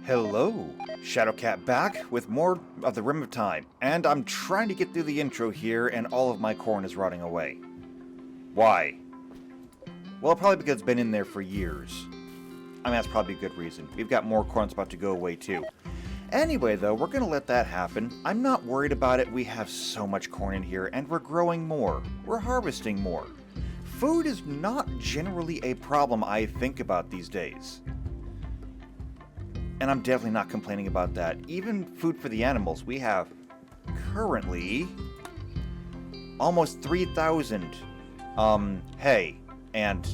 Hello, Shadowcat back with more of the Rim of Time, and I'm trying to get through the intro here and all of my corn is rotting away. Why? Well, probably because it's been in there for years. I mean, that's probably a good reason. We've got more corn that's about to go away too. Anyway, though, we're going to let that happen. I'm not worried about it. We have so much corn in here, and we're growing more. We're harvesting more. Food is not generally a problem I think about these days. And I'm definitely not complaining about that. Even food for the animals, we have currently almost 3,000 hay, and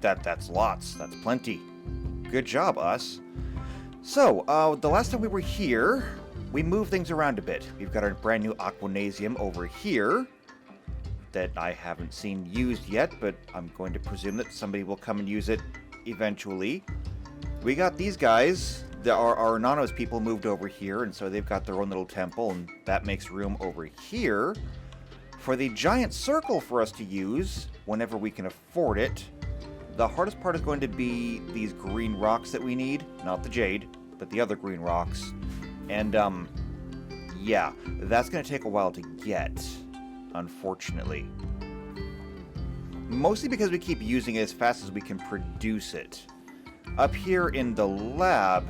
that's lots. That's plenty. Good job, us. So, the last time we were here, we moved things around a bit. We've got our brand new Aquanasium over here that I haven't seen used yet, but I'm going to presume that somebody will come and use it eventually. We got these guys, our anonymous people moved over here, and so they've got their own little temple, and that makes room over here for the giant circle for us to use whenever we can afford it. The hardest part is going to be these green rocks that we need, not the jade, but the other green rocks. And, yeah, that's going to take a while to get, unfortunately. Mostly because we keep using it as fast as we can produce it. Up here in the lab,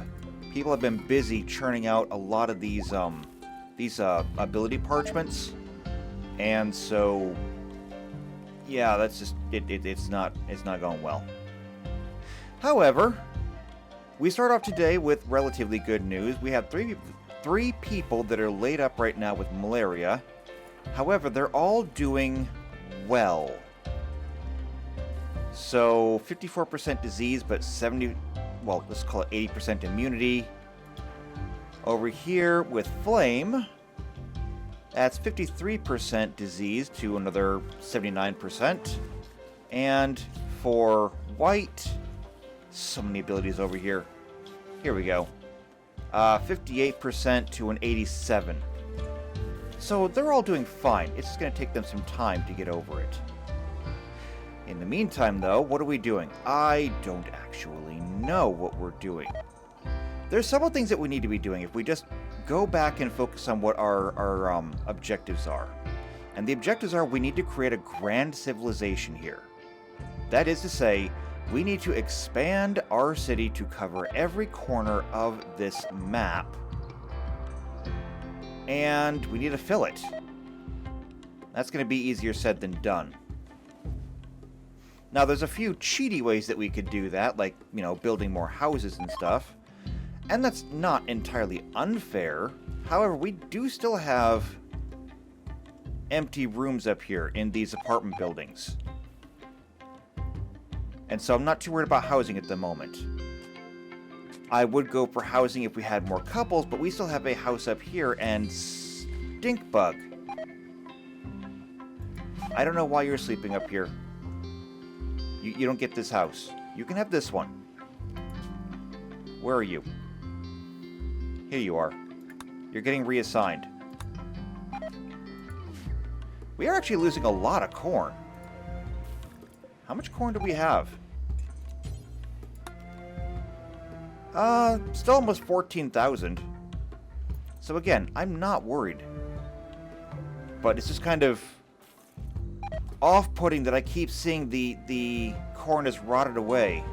people have been busy churning out a lot of these ability parchments, and so yeah, that's just it's not going well. However, we start off today with relatively good news. We have three people that are laid up right now with malaria. However, they're all doing well. So 54% disease, but let's call it 80% immunity. Over here with Flame, that's 53% disease to another 79%. And for White, so many abilities over here. Here we go. 58% to an 87. So they're all doing fine. It's just going to take them some time to get over it. In the meantime, though, what are we doing? I don't actually know what we're doing. There's several things that we need to be doing if we just go back and focus on what our objectives are. And the objectives are we need to create a grand civilization here. That is to say, we need to expand our city to cover every corner of this map. And we need to fill it. That's going to be easier said than done. Now, there's a few cheaty ways that we could do that, like, building more houses and stuff. And that's not entirely unfair. However, we do still have empty rooms up here in these apartment buildings. And so I'm not too worried about housing at the moment. I would go for housing if we had more couples, but we still have a house up here, and Stinkbug. I don't know why you're sleeping up here. You don't get this house. You can have this one. Where are you? Here you are. You're getting reassigned. We are actually losing a lot of corn. How much corn do we have? Still almost 14,000. So again, I'm not worried. But it's just kind of off-putting that I keep seeing the corn is rotted away.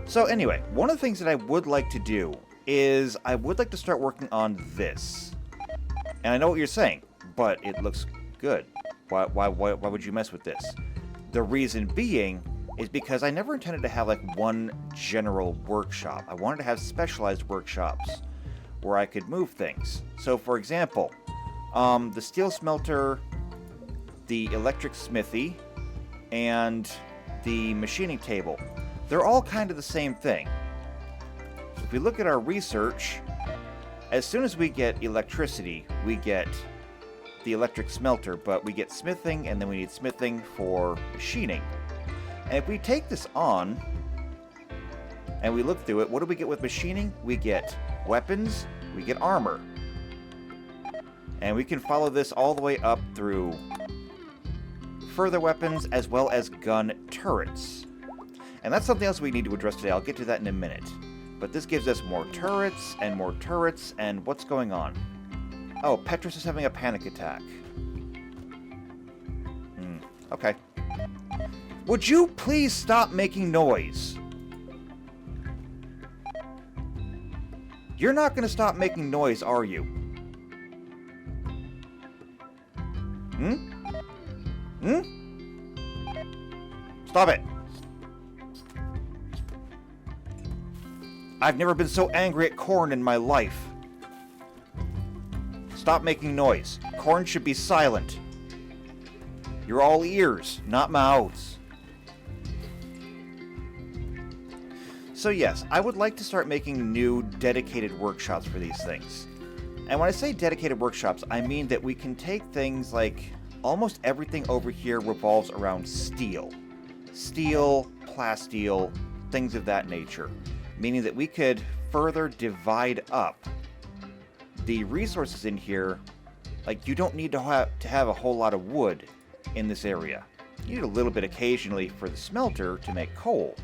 So anyway, one of the things that I would like to do is I would like to start working on this. And I know what you're saying, but it looks good. Why would you mess with this? The reason being is because I never intended to have like one general workshop. I wanted to have specialized workshops where I could move things. So for example, the steel smelter, the electric smithy, and the machining table. They're all kind of the same thing. If we look at our research, as soon as we get electricity, we get the electric smelter, but we get smithing, and then we need smithing for machining. And if we take this on, and we look through it, what do we get with machining? We get weapons, we get armor. And we can follow this all the way up through further weapons as well as gun turrets. And that's something else we need to address today. I'll get to that in a minute. But this gives us more turrets, and what's going on? Oh, Petrus is having a panic attack. Okay. Would you please stop making noise? You're not going to stop making noise, are you? Stop it. I've never been so angry at corn in my life. Stop making noise. Corn should be silent. You're all ears, not mouths. So yes, I would like to start making new dedicated workshops for these things. And when I say dedicated workshops, I mean that we can take things like almost everything over here revolves around steel. Steel, plasteel, things of that nature. Meaning that we could further divide up the resources in here. Like, you don't need to have a whole lot of wood in this area. You need a little bit occasionally for the smelter to make coal.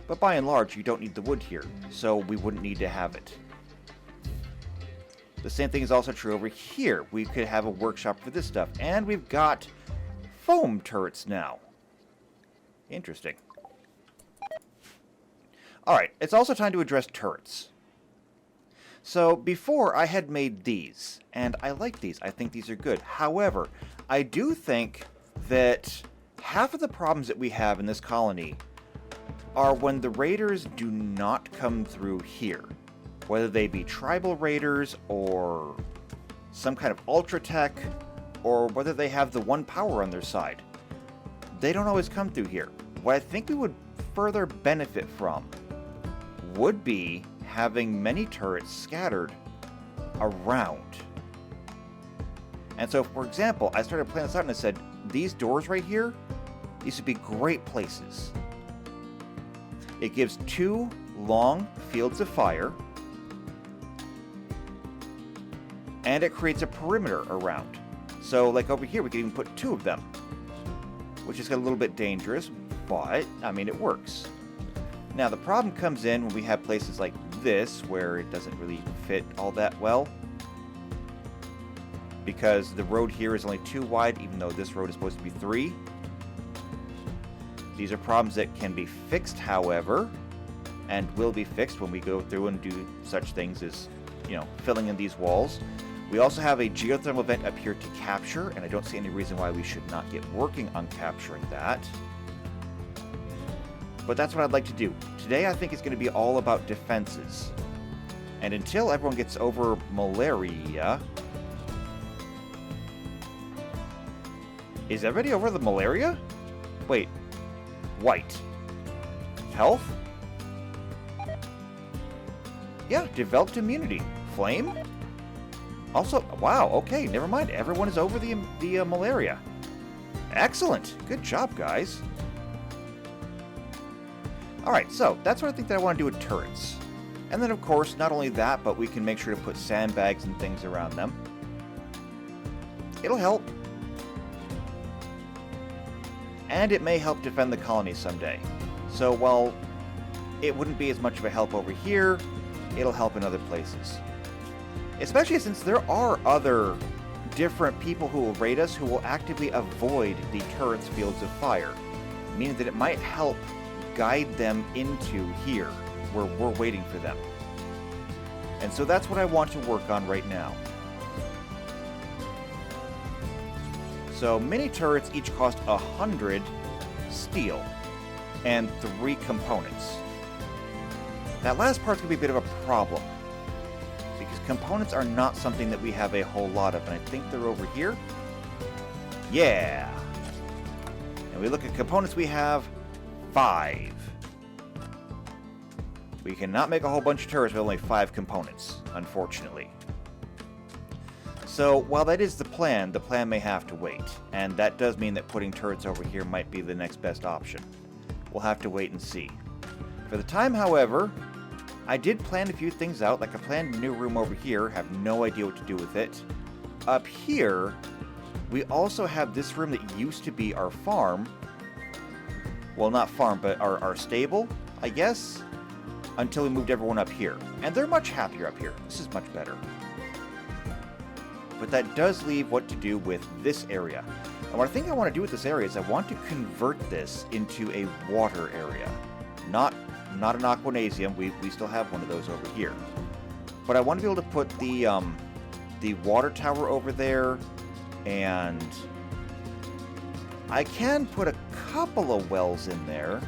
But by and large, you don't need the wood here, so we wouldn't need to have it. The same thing is also true over here. We could have a workshop for this stuff. And we've got foam turrets now. Interesting. Alright, it's also time to address turrets. So, before I had made these, and I like these. I think these are good. However, I do think that half of the problems that we have in this colony are when the raiders do not come through here. Whether they be tribal raiders, or some kind of ultra tech, or whether they have the one power on their side. They don't always come through here. What I think we would further benefit from would be having many turrets scattered around. And so, for example, I started planning this out and I said, these doors right here, these would be great places. It gives 2 long fields of fire, and it creates a perimeter around. So, like over here, we could even put 2 of them, which is a little bit dangerous, but, I mean, it works. Now, the problem comes in when we have places like this, where it doesn't really fit all that well, because the road here is only 2 wide, even though this road is supposed to be 3. These are problems that can be fixed, however, and will be fixed when we go through and do such things as, you know, filling in these walls. We also have a geothermal vent up here to capture, and I don't see any reason why we should not get working on capturing that. But that's what I'd like to do. Today I think it's going to be all about defenses. And until everyone gets over malaria... Is everybody over the malaria? Wait. White. Health? Yeah, developed immunity. Flame? Also, wow, okay, never mind. Everyone is over the malaria. Excellent. Good job, guys. Alright, so that's what I think that I want to do with turrets. And then, of course, not only that, but we can make sure to put sandbags and things around them. It'll help. And it may help defend the colony someday. So while it wouldn't be as much of a help over here, it'll help in other places. Especially since there are other different people who will raid us who will actively avoid the turret's fields of fire. Meaning that it might help guide them into here, where we're waiting for them. And so that's what I want to work on right now. So mini turrets each cost 100 steel and 3 components. That last part's going to be a bit of a problem, because components are not something that we have a whole lot of, and I think they're over here. Yeah! And we look at components, we have 5. We cannot make a whole bunch of turrets with only 5 components, unfortunately. So, while that is the plan may have to wait, and that does mean that putting turrets over here might be the next best option. We'll have to wait and see. For the time, however, I did plan a few things out, like I planned a new room over here, have no idea what to do with it. Up here, we also have this room that used to be our farm, Well, not farm, but our stable, I guess, until we moved everyone up here. And they're much happier up here. This is much better. But that does leave what to do with this area. And what I think I want to do with this area is I want to convert this into a water area. Not an aquanasium. We still have one of those over here. But I want to be able to put the water tower over there, and I can put a couple of wells in there.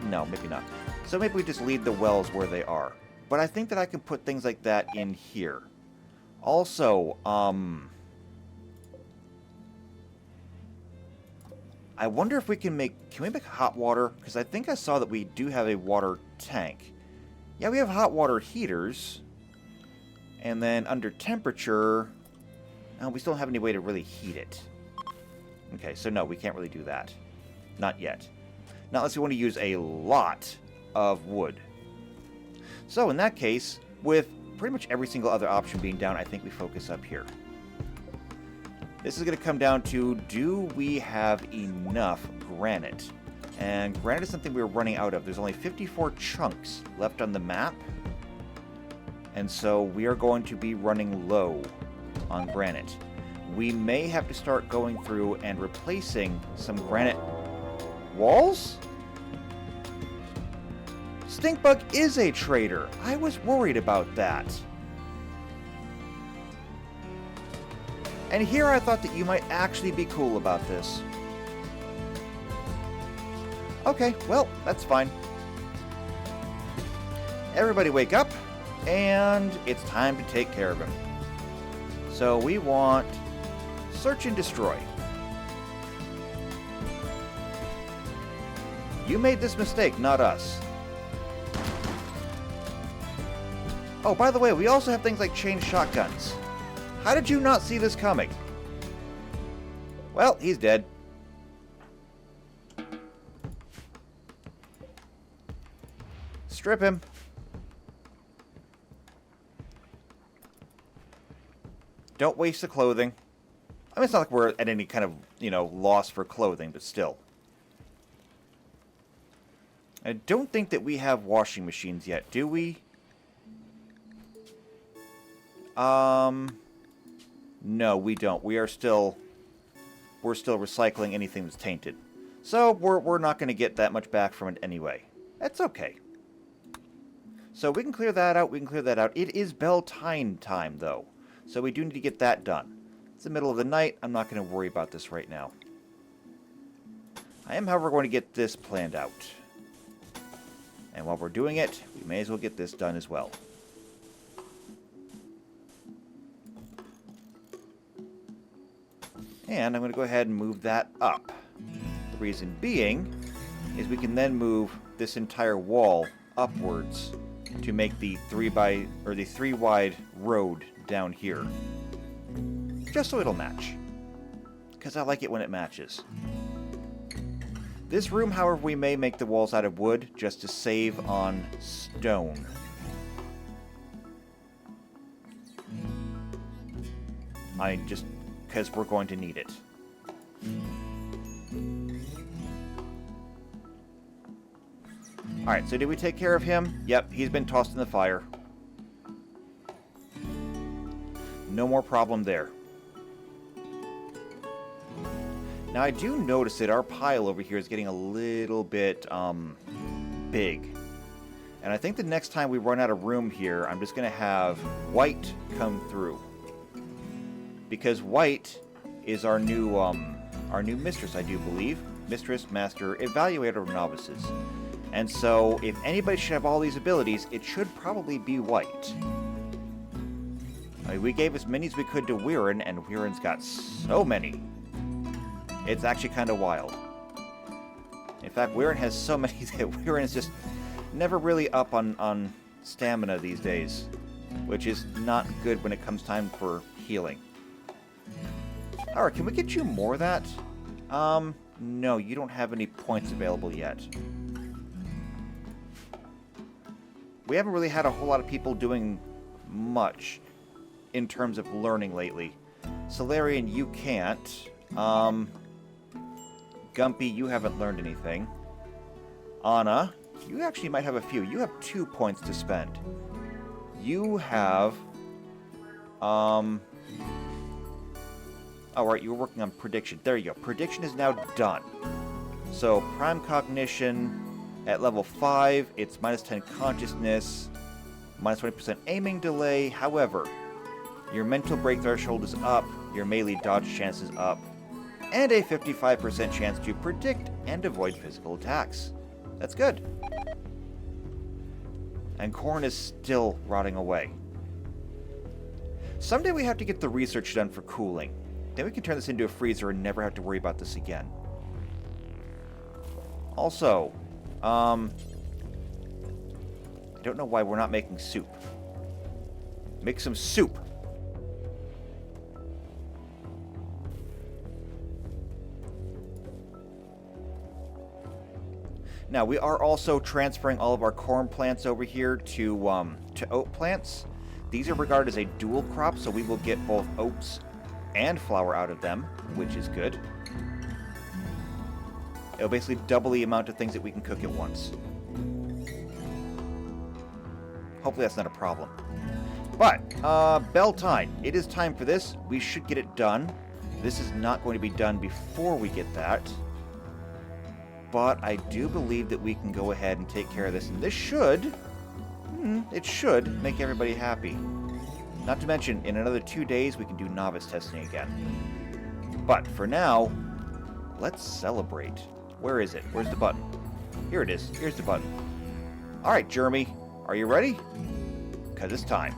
No, maybe not. So maybe we just leave the wells where they are. But I think that I can put things like that in here. Also, I wonder if we can we make hot water? Because I think I saw that we do have a water tank. Yeah, we have hot water heaters. And then under temperature, we still don't have any way to really heat it. Okay, so no, we can't really do that. Not yet. Not unless we want to use a lot of wood. So in that case, with pretty much every single other option being down, I think we focus up here. This is going to come down to, do we have enough granite? And granite is something we're running out of. There's only 54 chunks left on the map. And so we are going to be running low on granite. We may have to start going through and replacing some granite walls? Stinkbug is a traitor. I was worried about that. And here I thought that you might actually be cool about this. Okay, well, that's fine. Everybody wake up, and it's time to take care of him. So we want search and destroy. You made this mistake, not us. Oh, by the way, we also have things like chain shotguns. How did you not see this coming? Well, he's dead. Strip him. Don't waste the clothing. I mean, it's not like we're at any kind of, loss for clothing, but still. I don't think that we have washing machines yet, do we? No, we don't. We're still recycling anything that's tainted. So we're not going to get that much back from it anyway. That's okay. So we can clear that out. We can clear that out. It is Beltane time, though. So we do need to get that done. It's the middle of the night. I'm not going to worry about this right now. I am, however, going to get this planned out. And while we're doing it, we may as well get this done as well. And I'm going to go ahead and move that up. The reason being is we can then move this entire wall upwards to make the 3 wide road down here. Just so it'll match. Because I like it when it matches. This room, however, we may make the walls out of wood just to save on stone. Just because we're going to need it. Alright, so did we take care of him? Yep, he's been tossed in the fire. No more problem there. Now I do notice that our pile over here is getting a little bit big. And I think the next time we run out of room here, I'm just going to have White come through. Because White is our new mistress, I do believe. Mistress, Master, Evaluator of Novices. And so, if anybody should have all these abilities, it should probably be White. I mean, we gave as many as we could to Weirin, and Weirin's got so many. It's actually kind of wild. In fact, Weirin has so many that Weirin is just never really up on stamina these days. Which is not good when it comes time for healing. Alright, can we get you more of that? No, you don't have any points available yet. We haven't really had a whole lot of people doing much in terms of learning lately. Solarian, you can't. Gumpy, you haven't learned anything. Anna, you actually might have a few. You have 2 points to spend. You have... Oh, right, you were working on prediction. There you go. Prediction is now done. So, prime cognition at level 5, it's minus 10 consciousness, minus 20% aiming delay. However, your mental break threshold is up, your melee dodge chance is up, and a 55% chance to predict and avoid physical attacks. That's good. And corn is still rotting away. Someday we have to get the research done for cooling. Then we can turn this into a freezer and never have to worry about this again. Also, I don't know why we're not making soup. Make some soup. Now, we are also transferring all of our corn plants over here to oat plants. These are regarded as a dual crop, so we will get both oats and flour out of them, which is good. It'll basically double the amount of things that we can cook at once. Hopefully that's not a problem. But, Beltane, it is time for this. We should get it done. This is not going to be done before we get that. But I do believe that we can go ahead and take care of this. And this should... it should make everybody happy. Not to mention, in another 2 days, we can do novice testing again. But for now, let's celebrate. Where is it? Where's the button? Here it is. Here's the button. Alright, Jeremy. Are you ready? Because it's time.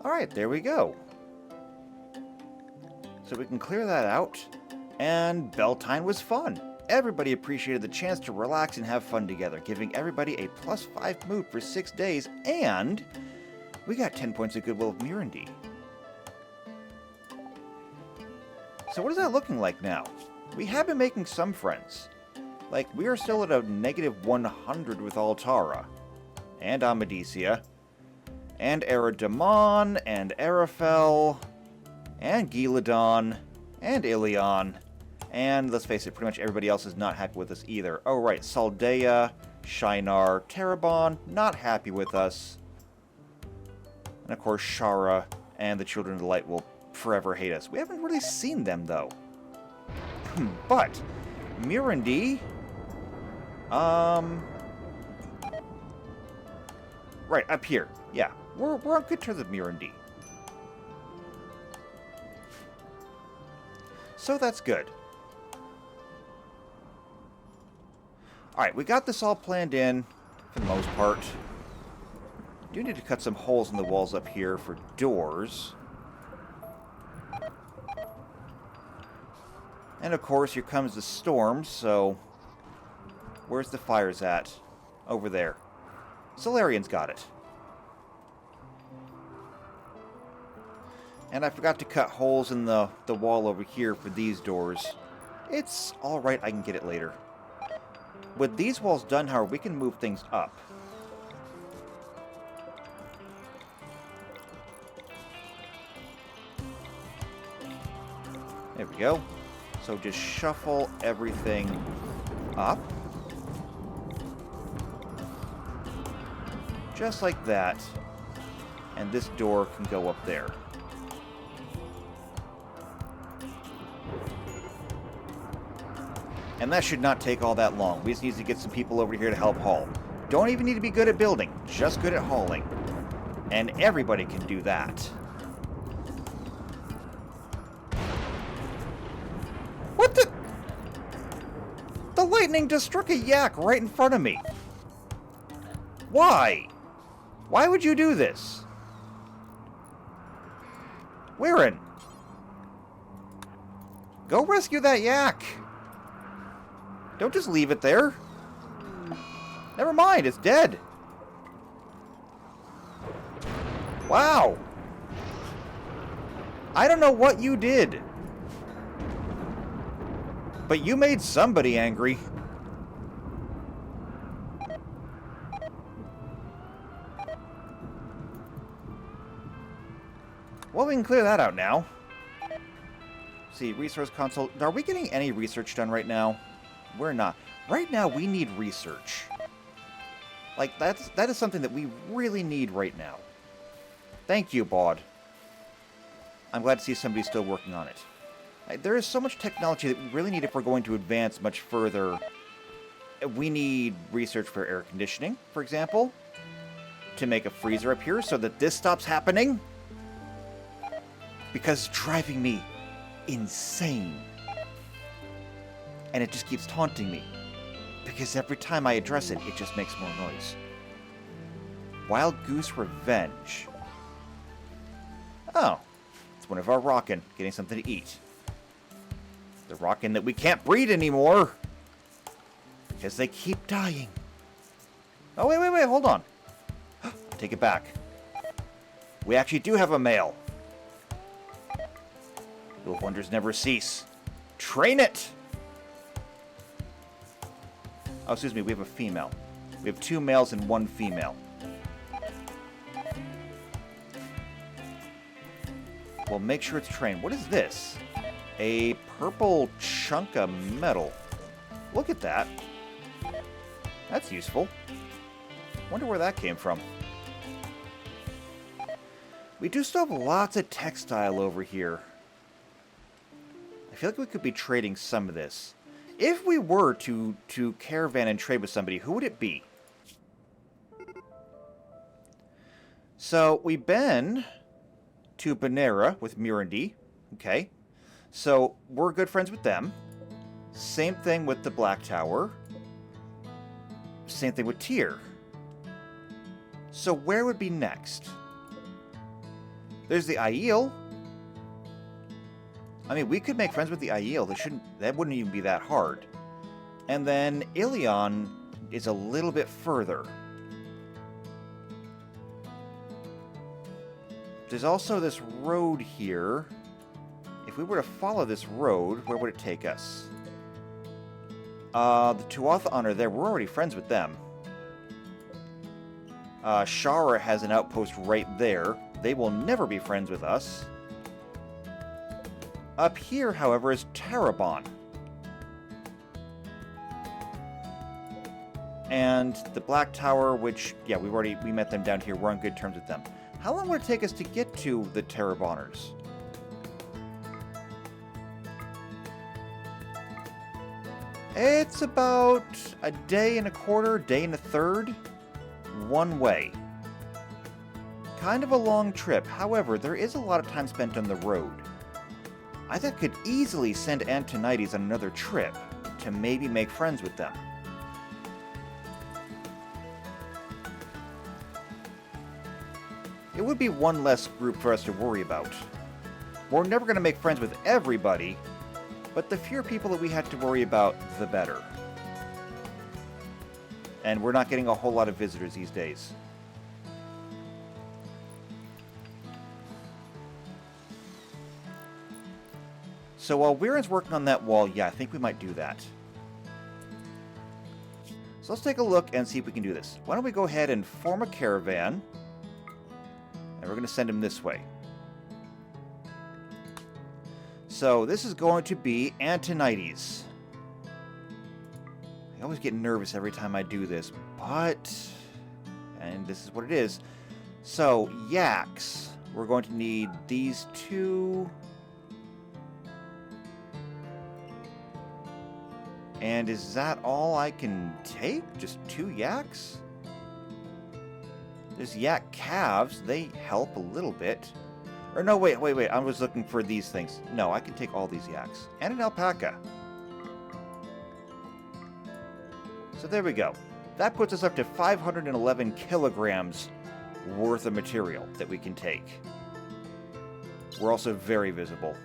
Alright, there we go. So we can clear that out. And Beltane was fun. Everybody appreciated the chance to relax and have fun together, giving everybody a +5 mood for 6 days, and we got 10 points of goodwill of Mirandy. So what is that looking like now? We have been making some friends. Like, we are still at a -100 with Altara, and Amadisia, and Eridamon, and Arafel, and Giladon, and Ilion, and let's face it, pretty much everybody else is not happy with us either. Oh right, Saldea, Shinar, Terabon, not happy with us. And of course Shara and the Children of the Light will forever hate us. We haven't really seen them though. But, Mirandy... Right, up here. Yeah, we're on good terms with Mirandy. So that's good. Alright, we got this all planned in, for the most part. Do need to cut some holes in the walls up here for doors. And of course, here comes the storm, so... Where's the fires at? Over there. Solarian's got it. And I forgot to cut holes in the wall over here for these doors. It's alright, I can get it later. With these walls done, however, we can move things up. There we go. So just shuffle everything up. Just like that. And this door can go up there. And that should not take all that long. We just need to get some people over here to help haul. Don't even need to be good at building, just good at hauling. And everybody can do that. What the? The lightning just struck a yak right in front of me. Why? Why would you do this? Weirin, go rescue that yak. Don't just leave it there. Never mind, it's dead. Wow. I don't know what you did, but you made somebody angry. Well, we can clear that out now. See, resource console. Are we getting any research done right now? We're not. Right now, we need research. Like, that is something that we really need right now. Thank you, Baud. I'm glad to see somebody still working on it. There is so much technology that we really need if we're going to advance much further. We need research for air conditioning, for example, to make a freezer up here so that this stops happening. Because it's driving me insane. And it just keeps taunting me. Because every time I address it, it just makes more noise. Wild Goose Revenge. Oh. It's one of our Rockin' getting something to eat. The Rockin' that we can't breed anymore. Because they keep dying. Oh, wait, hold on. Take it back. We actually do have a male. Little wonders never cease. Train it! Oh, excuse me, we have a female. We have 2 males and 1 female. Well, make sure it's trained. What is this? A purple chunk of metal. Look at that. That's useful. Wonder where that came from. We do still have lots of textile over here. I feel like we could be trading some of this. If we were to caravan and trade with somebody, who would it be? So, we've been to Banera with Mirandy. Okay. So, we're good friends with them. Same thing with the Black Tower. Same thing with Tyr. So, where would be next? There's the Aiel. I mean, we could make friends with the Aiel. That wouldn't even be that hard. And then Ilion is a little bit further. There's also this road here. If we were to follow this road, where would it take us? The Tuatha are there. We're already friends with them. Shara has an outpost right there. They will never be friends with us. Up here, however, is Terabon. And the Black Tower, which, yeah, we met them down here. We're on good terms with them. How long would it take us to get to the Terabonners? It's about a day and a quarter, day and a third, one way. Kind of a long trip. However, there is a lot of time spent on the road. I think I could easily send Antonides on another trip to maybe make friends with them. would be one less group for us to worry about. We're never going to make friends with everybody, but the fewer people that we had to worry about, the better. And we're not getting a whole lot of visitors these days. So while Weirin's working on that wall, yeah, I think we might do that. So let's take a look and see if we can do this. Why don't we go ahead and form a caravan. And we're going to send him this way. So this is going to be Antonides. I always get nervous every time I do this, but... And this is what it is. So, yaks. We're going to need these two... And is that all I can take? Just 2 yaks? There's yak calves. They help a little bit. Or no, wait. I was looking for these things. No, I can take all these yaks. And an alpaca. So there we go. That puts us up to 511 kilograms worth of material that we can take. We're also very visible.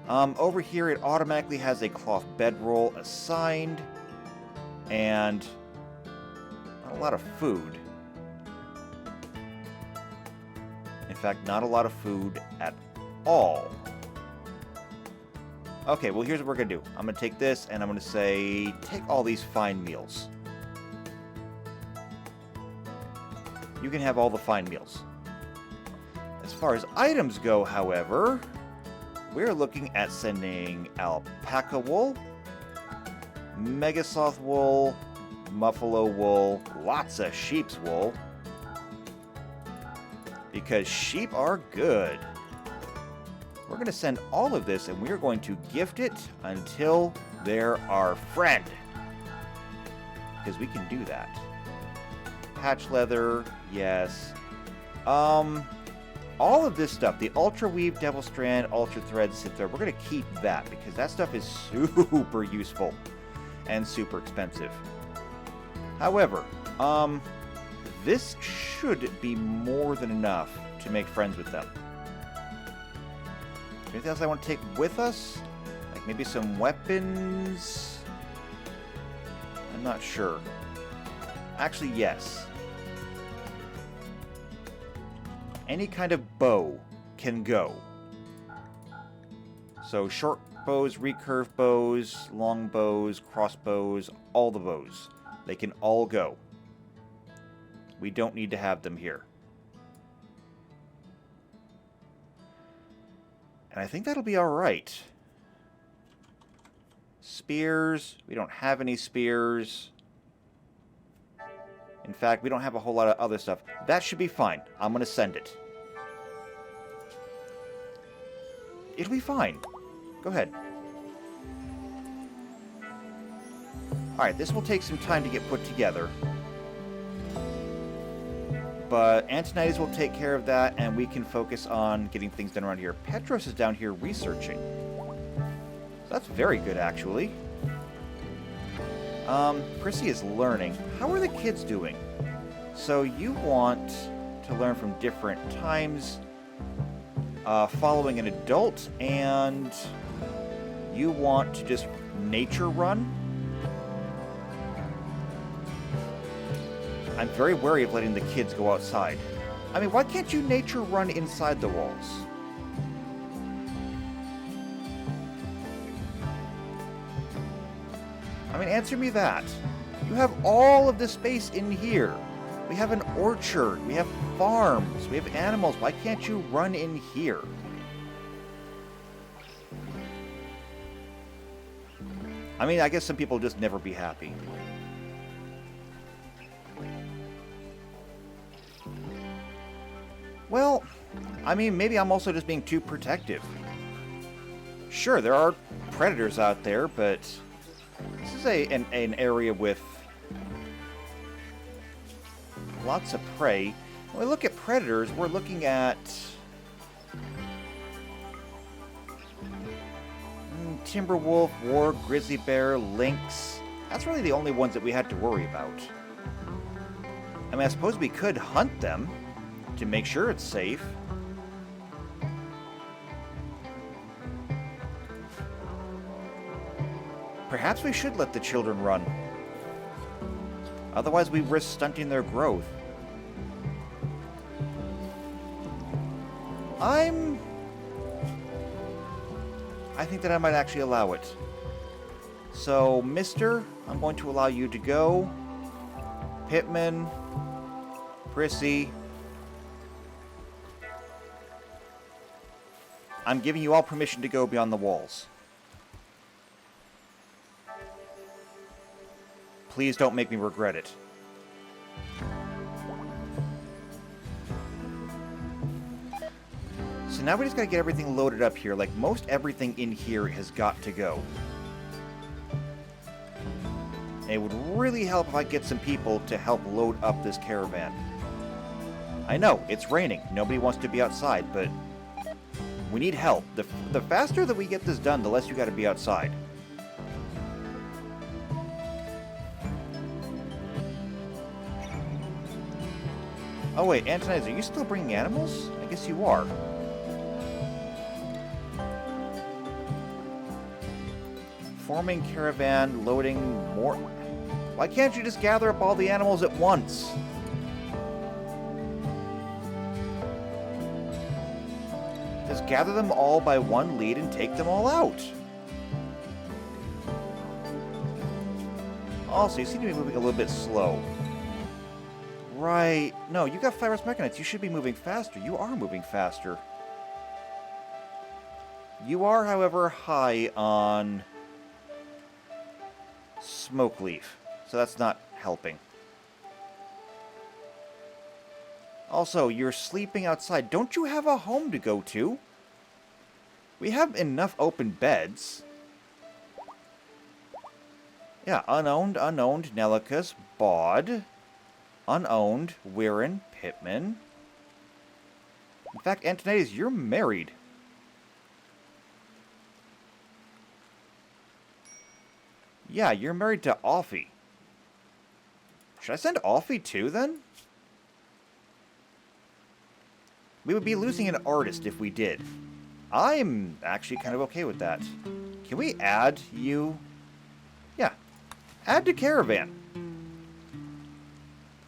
Over here, it automatically has a cloth bedroll assigned, and not a lot of food. In fact, not a lot of food at all. Okay, well, here's what we're going to do. I'm going to take this, and I'm going to say, take all these fine meals. You can have all the fine meals. As far as items go, however... We're looking at sending alpaca wool, megasloth wool, muffalo wool, lots of sheep's wool. Because sheep are good. We're going to send all of this and we're going to gift it until they're our friend. Because we can do that. Patch leather, yes. All of this stuff, the Ultra Weave, Devil Strand, Ultra Thread, Synth Thread, we're going to keep that because that stuff is super useful and super expensive. However, this should be more than enough to make friends with them. Anything else I want to take with us? Like maybe some weapons? I'm not sure. Actually, yes. Any kind of bow can go. So short bows, recurve bows, long bows, crossbows, all the bows. They can all go. We don't need to have them here. And I think that'll be alright. Spears. We don't have any spears. In fact, we don't have a whole lot of other stuff. That should be fine. I'm going to send it. It'll be fine. Go ahead. Alright, this will take some time to get put together. But Antonides will take care of that, and we can focus on getting things done around here. Petros is down here researching. So that's very good, actually. Prissy is learning. How are the kids doing? So you want to learn from different times, following an adult, and you want to just nature run? I'm very wary of letting the kids go outside. I mean, why can't you nature run inside the walls? I mean, answer me that. You have all of this space in here. We have an orchard. We have farms. We have animals. Why can't you run in here? I mean, I guess some people just never be happy. Well, I mean, maybe I'm also just being too protective. Sure, there are predators out there, but this is an area with lots of prey. When we look at predators, we're looking at timber wolf, warg, grizzly bear, lynx. That's really the only ones that we had to worry about. I mean, I suppose we could hunt them, to make sure it's safe. Perhaps we should let the children run. Otherwise, we risk stunting their growth. I think that I might actually allow it. So, Mister, I'm going to allow you to go. Pittman, Prissy. I'm giving you all permission to go beyond the walls. Please don't make me regret it. So now we just gotta get everything loaded up here. Like, most everything in here has got to go. And it would really help if I get some people to help load up this caravan. I know, it's raining. Nobody wants to be outside, but we need help. The faster that we get this done, the less you gotta be outside. Oh wait, Antonides, are you still bringing animals? I guess you are. Forming caravan, loading more... Why can't you just gather up all the animals at once? Just gather them all by one lead and take them all out. Also, you seem to be moving a little bit slow. Right. No, you got Flareus Mechanites. You should be moving faster. You are moving faster. You are, however, high on Smoke Leaf, so that's not helping. Also, you're sleeping outside. Don't you have a home to go to? We have enough open beds. Yeah, unowned, Nellicus, Bod. Unowned, Wirren, Pittman. In fact, Antonides, you're married. Yeah, you're married to Offie. Should I send Offie too, then? We would be losing an artist if we did. I'm actually kind of okay with that. Can we add you? Yeah. Add to caravan.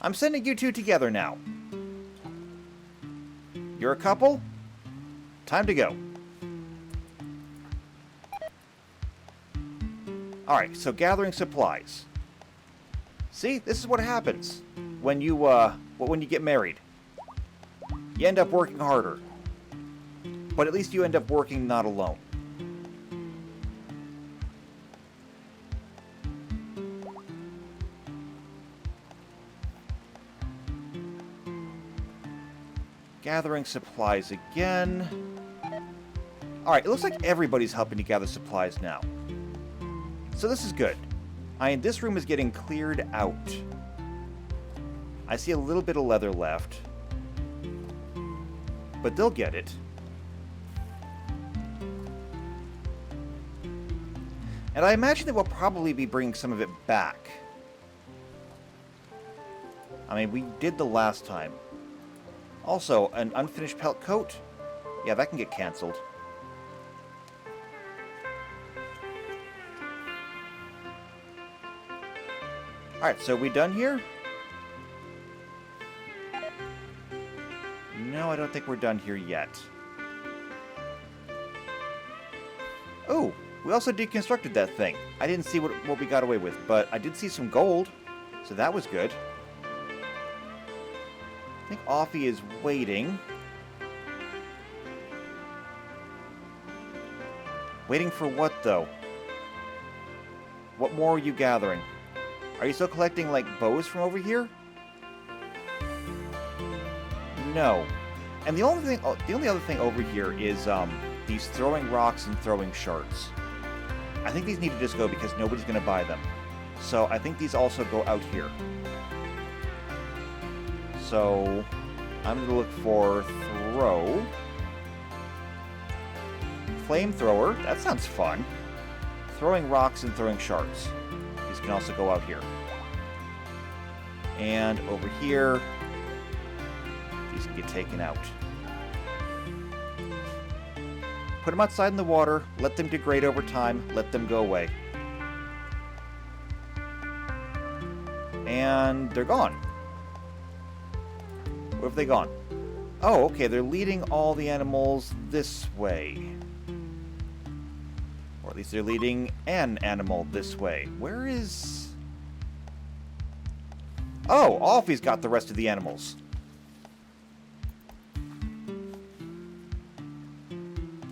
I'm sending you two together now. You're a couple? Time to go. Alright, so gathering supplies. See, this is what happens when you get married. You end up working harder. But at least you end up working not alone. Gathering supplies again. Alright, it looks like everybody's helping to gather supplies now. So this is good. This room is getting cleared out. I see a little bit of leather left. But they'll get it. And I imagine that we'll probably be bringing some of it back. I mean, we did the last time. Also, an unfinished pelt coat? Yeah, that can get cancelled. Alright, so we done here? No, I don't think we're done here yet. Oh, we also deconstructed that thing. I didn't see what we got away with, but I did see some gold, so that was good. I think Offie is waiting. Waiting for what, though? What more are you gathering? Are you still collecting, like, bows from over here? No. And the only other thing over here is, these throwing rocks and throwing shards. I think these need to just go because nobody's going to buy them. So I think these also go out here. So I'm going to look for throw. Flamethrower. That sounds fun. Throwing rocks and throwing shards. These can also go out here. And over here, These can get taken out. Put them outside in the water, let them degrade over time, let them go away. And they're gone. Where have they gone? Oh, okay, they're leading all the animals this way. Or at least they're leading an animal this way. Where is... Oh, Alfie's got the rest of the animals.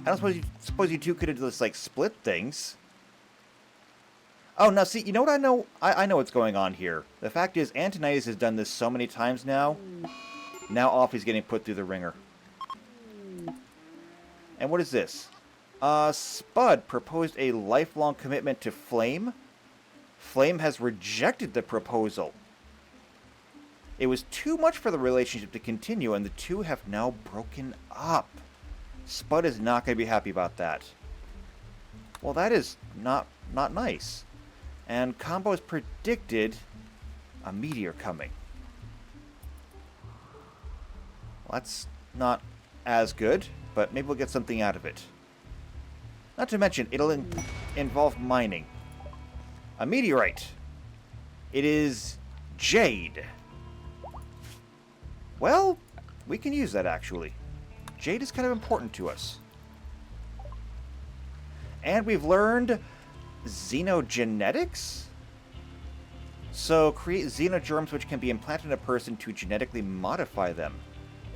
I don't suppose you two could have just, like, split things. Oh, now, see, you know what I know? I know what's going on here. The fact is, Antonidas has done this so many times now. Now Alfie's getting put through the ringer. And what is this? Spud proposed a lifelong commitment to Flame. Flame has rejected the proposal. It was too much for the relationship to continue, and the two have now broken up. Spud is not going to be happy about that. Well, that is not nice. And Combo has predicted a meteor coming. Well, that's not as good, but maybe we'll get something out of it. Not to mention, it'll involve mining. A meteorite. It is jade. Well, we can use that, actually. Jade is kind of important to us. And we've learned xenogenetics? So, create xenogerms which can be implanted in a person to genetically modify them.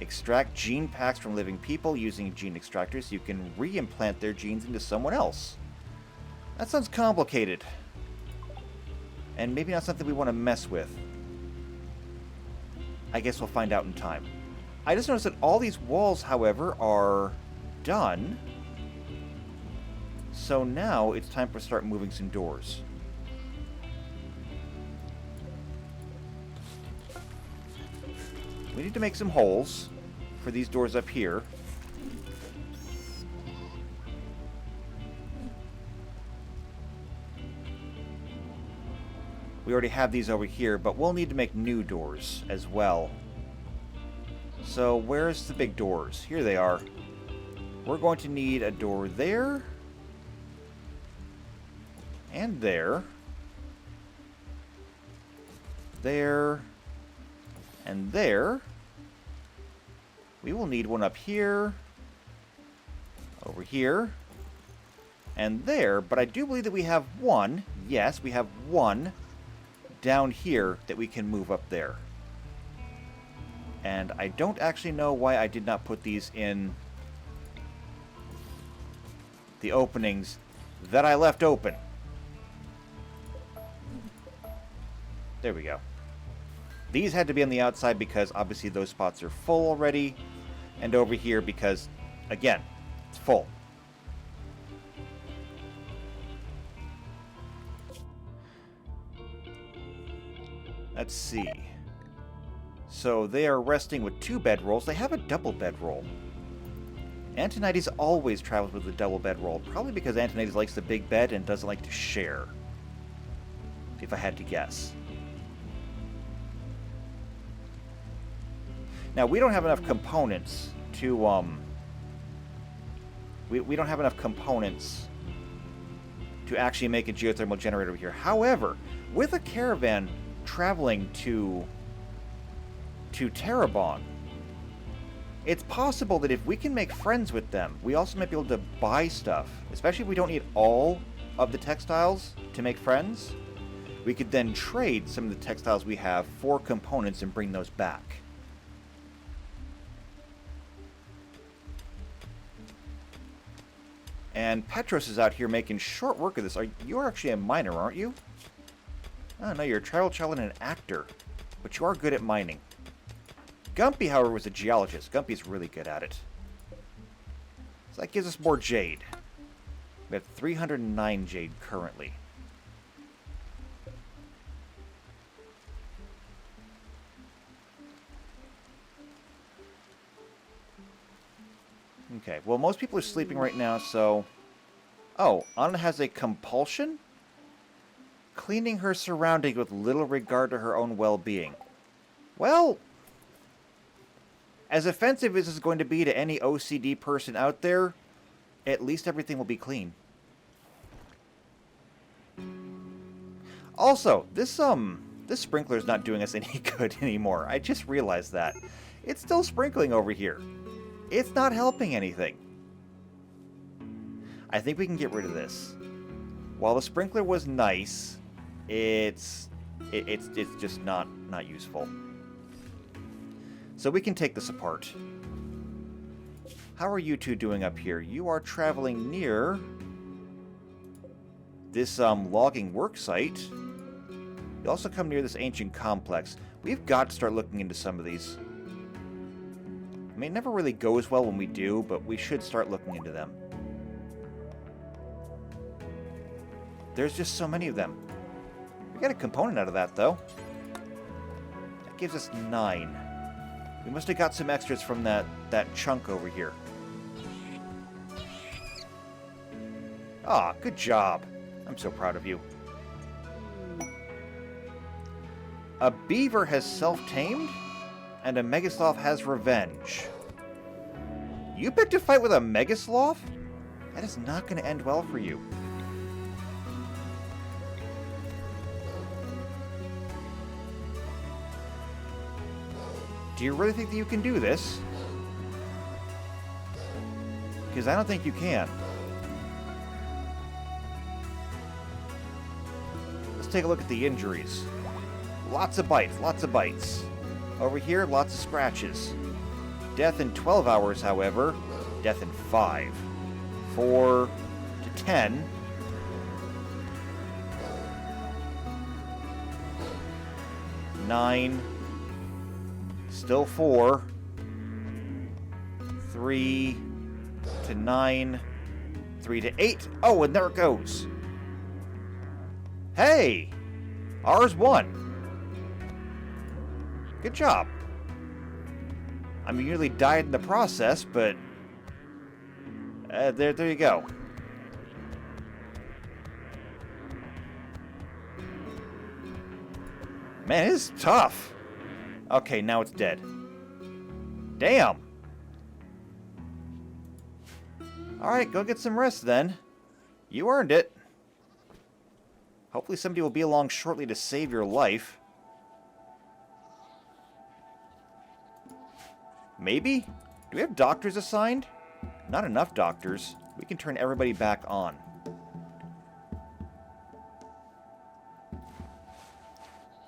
Extract gene packs from living people using gene extractors so you can re-implant their genes into someone else. That sounds complicated. And maybe not something we want to mess with. I guess we'll find out in time. I just noticed that all these walls, however, are done. So now it's time to start moving some doors. We need to make some holes for these doors up here. We already have these over here, but we'll need to make new doors as well. So where's the big doors? Here they are. We're going to need a door there. And there. There. And there. We will need one up here. Over here. And there. But I do believe that we have one. Yes, we have one down here that we can move up there. And I don't actually know why I did not put these in the openings that I left open. There we go. These had to be on the outside because obviously those spots are full already. And over here because, again, it's full. Let's see. So they are resting with 2 bedrolls. They have a double bedroll. Antonidas always travels with a double bedroll, probably because Antonidas likes the big bed and doesn't like to share. If I had to guess. Now, we don't have enough components to, we don't have enough components to actually make a geothermal generator over here. However, with a caravan traveling to Terabon, it's possible that if we can make friends with them, we also might be able to buy stuff. Especially if we don't need all of the textiles to make friends. We could then trade some of the textiles we have for components and bring those back. And Petros is out here making short work of this. You're actually a miner, aren't you? Oh, no, you're a travel child and an actor. But you are good at mining. Gumpy, however, was a geologist. Gumpy's really good at it. So that gives us more jade. We have 309 jade currently. Okay, well, most people are sleeping right now, so... Oh, Anna has a compulsion? Cleaning her surroundings with little regard to her own well-being. Well... As offensive as this is going to be to any OCD person out there, at least everything will be clean. Also, this sprinkler's not doing us any good anymore. I just realized that. It's still sprinkling over here. It's not helping anything. I think we can get rid of this. While the sprinkler was nice, it's just not useful. So we can take this apart. How are you two doing up here? You are traveling near this logging work site. You also come near this ancient complex. We've got to start looking into some of these. I mean, it never really goes well when we do, but we should start looking into them. There's just so many of them. We got a component out of that, though. That gives us 9. We must have got some extras from that chunk over here. Ah, good job. I'm so proud of you. A beaver has self-tamed, and a Megasloth has revenge. You picked a fight with a Megasloth? That is not going to end well for you. Do you really think that you can do this? Because I don't think you can. Let's take a look at the injuries. Lots of bites, lots of bites. Over here, lots of scratches. Death in 12 hours, however. Death in 5. 4 to 10. 9. Still 4. 3 to 9. 3 to 8. Oh, and there it goes. Hey! Ours won. Good job. I mean, you nearly died in the process, but there you go. Man, it is tough. Okay, now it's dead. Damn. Alright, go get some rest then. You earned it. Hopefully somebody will be along shortly to save your life. Maybe? Do we have doctors assigned? Not enough doctors. We can turn everybody back on.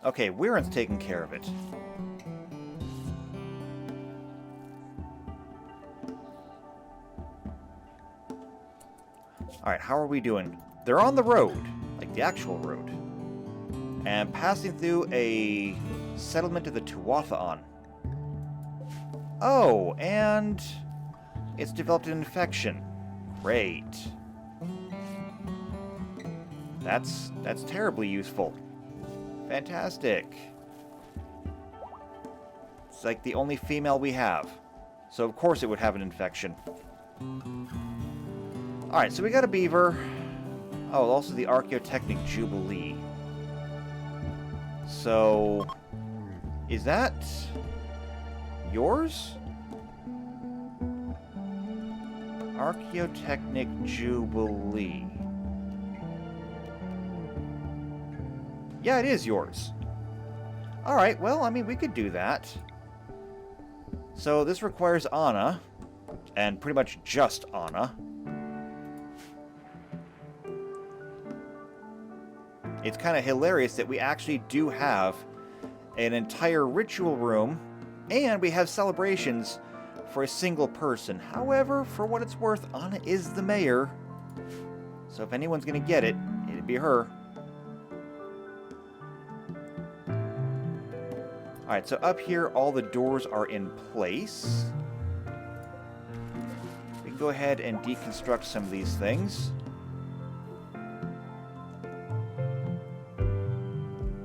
Okay, Weiron's taking care of it. Alright, how are we doing? They're on the road, like the actual road. And passing through a settlement of the Tuatha. Oh, and it's developed an infection. Great. That's terribly useful. Fantastic. It's like the only female we have. So of course it would have an infection. Alright, so we got a beaver. Oh, also the Archaeotechnic Jubilee. So, is that yours? Archaeotechnic Jubilee. Yeah, it is yours. Alright, well, I mean, we could do that. So this requires Anna, and pretty much just Anna. It's kind of hilarious that we actually do have an entire ritual room, and we have celebrations for a single person. However, for what it's worth, Anna is the mayor. So if anyone's going to get it, it'd be her. Alright, so up here, all the doors are in place. We can go ahead and deconstruct some of these things.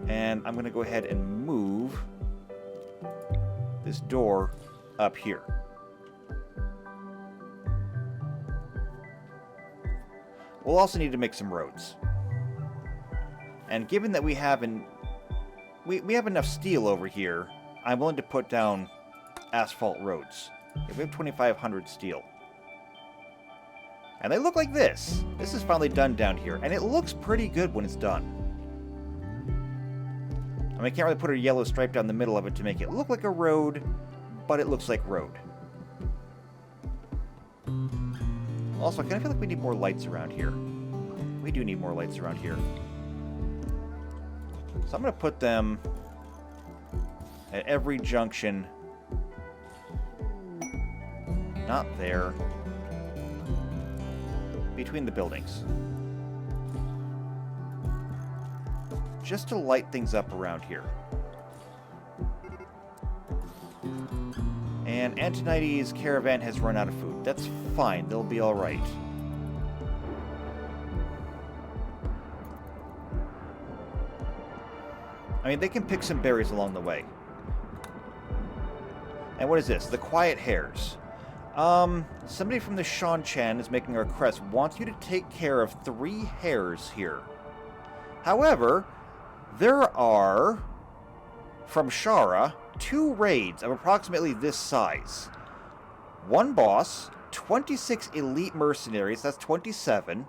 And I'm going to go ahead and move this door up here. We'll also need to make some roads. And given that we have enough steel over here, I'm willing to put down asphalt roads. Yeah, we have 2,500 steel. And they look like this. This is finally done down here, and it looks pretty good when it's done. I mean, I can't really put a yellow stripe down the middle of it to make it look like a road, but it looks like road. Also, I kind of feel like we need more lights around here. We do need more lights around here. So I'm going to put them at every junction. Not there. Between the buildings. Just to light things up around here. And Antonides' caravan has run out of food. That's fine. They'll be alright. I mean, they can pick some berries along the way. And what is this? The Quiet Hares. Somebody from the Shanchan is making a request. Wants you to take care of 3 hares here. However, there are, from Shara, 2 raids of approximately this size. 1 boss, 26 elite mercenaries, that's 27.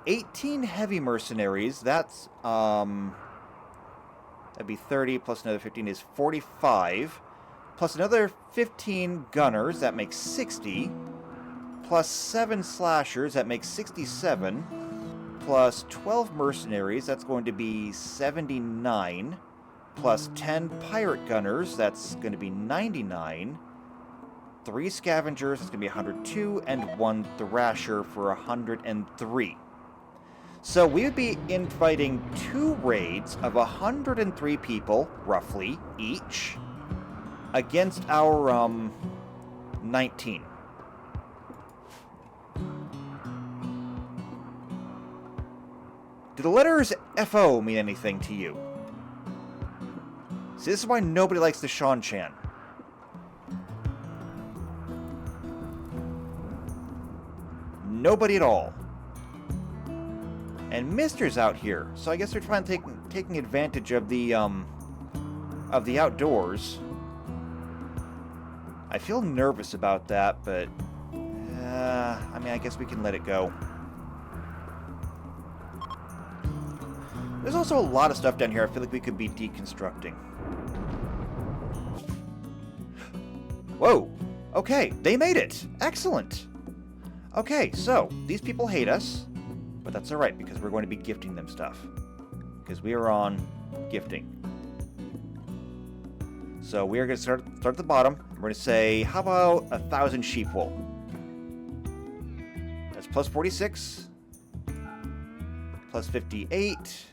18 heavy mercenaries, that's, that'd be 30 plus another 15 is 45. Plus another 15 gunners, that makes 60. Plus 7 slashers, that makes 67. Plus 12 mercenaries, that's going to be 79. Plus 10 pirate gunners, that's going to be 99. 3 scavengers, that's going to be 102. And 1 thrasher for 103. So we would be inviting 2 raids of 103 people, roughly, each. Against our, 19. Do the letters FO mean anything to you? See, this is why nobody likes the Shanchan. Nobody at all. And Mister's out here, so I guess they're trying to taking advantage of the outdoors. I feel nervous about that, but I mean, I guess we can let it go. There's also a lot of stuff down here I feel like we could be deconstructing. Whoa! Okay, they made it! Excellent! Okay, so, these people hate us, but that's alright, because we're going to be gifting them stuff. Because we are on gifting. So we are going to start at the bottom. We're going to say, how about 1,000 sheep wool? That's plus 46. Plus 58.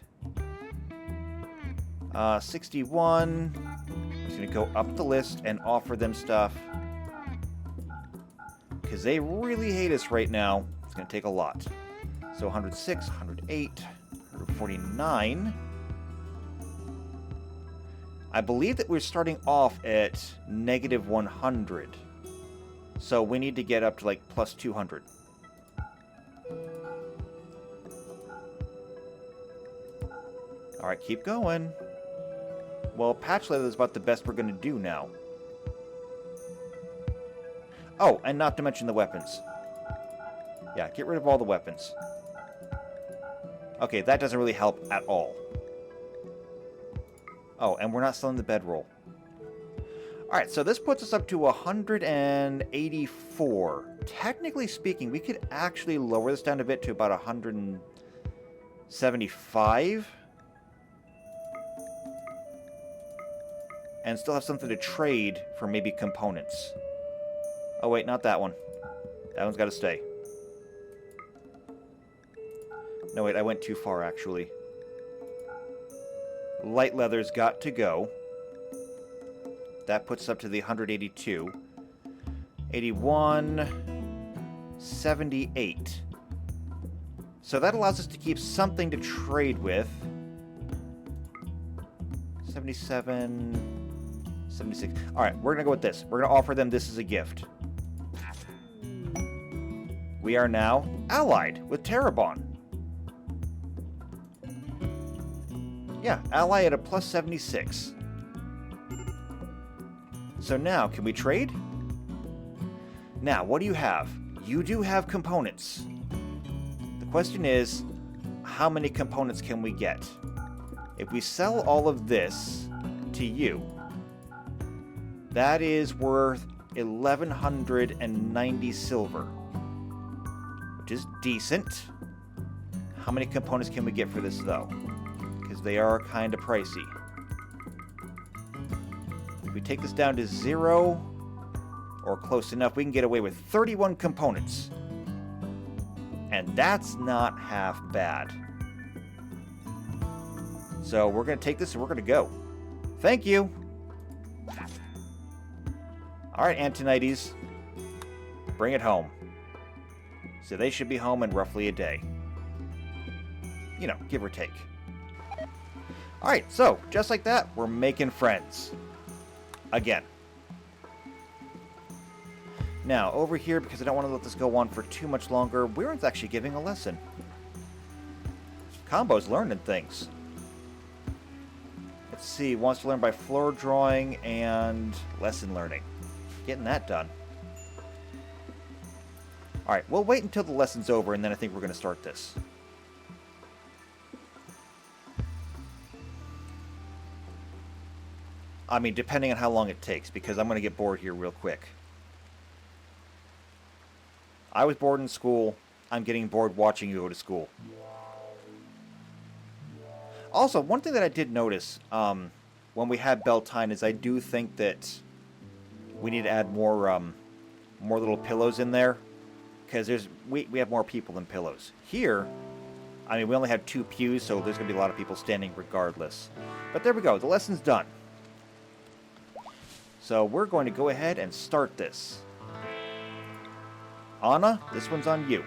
61. I'm just going to go up the list and offer them stuff. Because they really hate us right now. It's going to take a lot. So 106, 108, 149. I believe that we're starting off at negative 100. So we need to get up to like plus 200. Alright, keep going. Well, patch leather is about the best we're going to do now. Oh, and not to mention the weapons. Yeah, get rid of all the weapons. Okay, that doesn't really help at all. Oh, and we're not selling the bedroll. Alright, so this puts us up to 184. Technically speaking, we could actually lower this down a bit to about 175. And still have something to trade for maybe components. Oh wait, not that one. That one's got to stay. No wait, I went too far actually. Light leather's got to go. That puts us up to the 182. 81. 78. So that allows us to keep something to trade with. 77. 76. Alright, we're going to go with this. We're going to offer them this as a gift. We are now allied with Terabon. Yeah, ally at a plus 76. So now, can we trade? Now, what do you have? You do have components. The question is, how many components can we get? If we sell all of this to you, that is worth 1,190 silver, which is decent. How many components can we get for this, though? Because they are kind of pricey. If we take this down to 0, or close enough, we can get away with 31 components. And that's not half bad. So we're going to take this and we're going to go. Thank you. Alright, Antonides. Bring it home. So they should be home in roughly a day. You know, give or take. Alright, so, just like that, we're making friends. Again. Now, over here, because I don't want to let this go on for too much longer, Weiron's actually giving a lesson. Combo's learning things. Let's see, wants to learn by floor drawing and lesson learning. Getting that done. Alright, we'll wait until the lesson's over, and then I think we're going to start this. I mean, depending on how long it takes, because I'm going to get bored here real quick. I was bored in school. I'm getting bored watching you go to school. Also, one thing that I did notice when we had Beltane is I do think that we need to add more little pillows in there, because we have more people than pillows. Here, I mean, we only have 2 pews, so there's going to be a lot of people standing regardless. But there we go. The lesson's done. So we're going to go ahead and start this. Anna, this one's on you.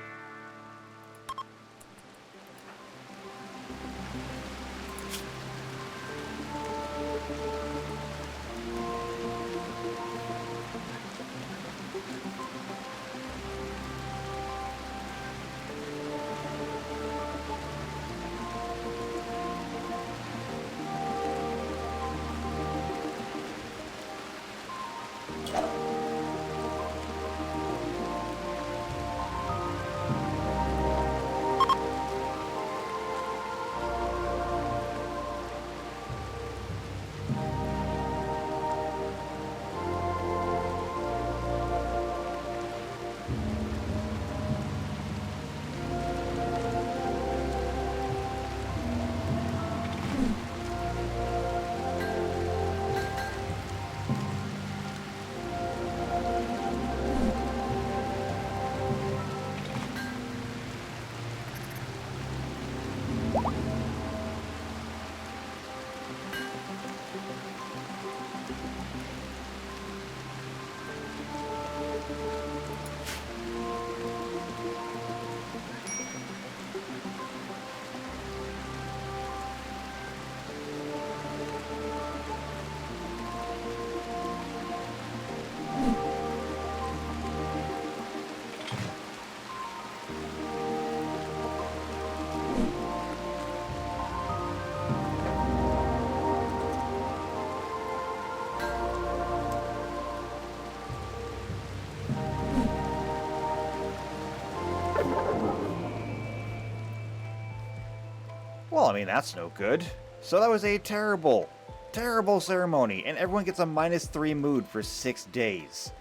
Well, I mean, that's no good. So that was a terrible, terrible ceremony, and everyone gets a -3 mood for 6 days.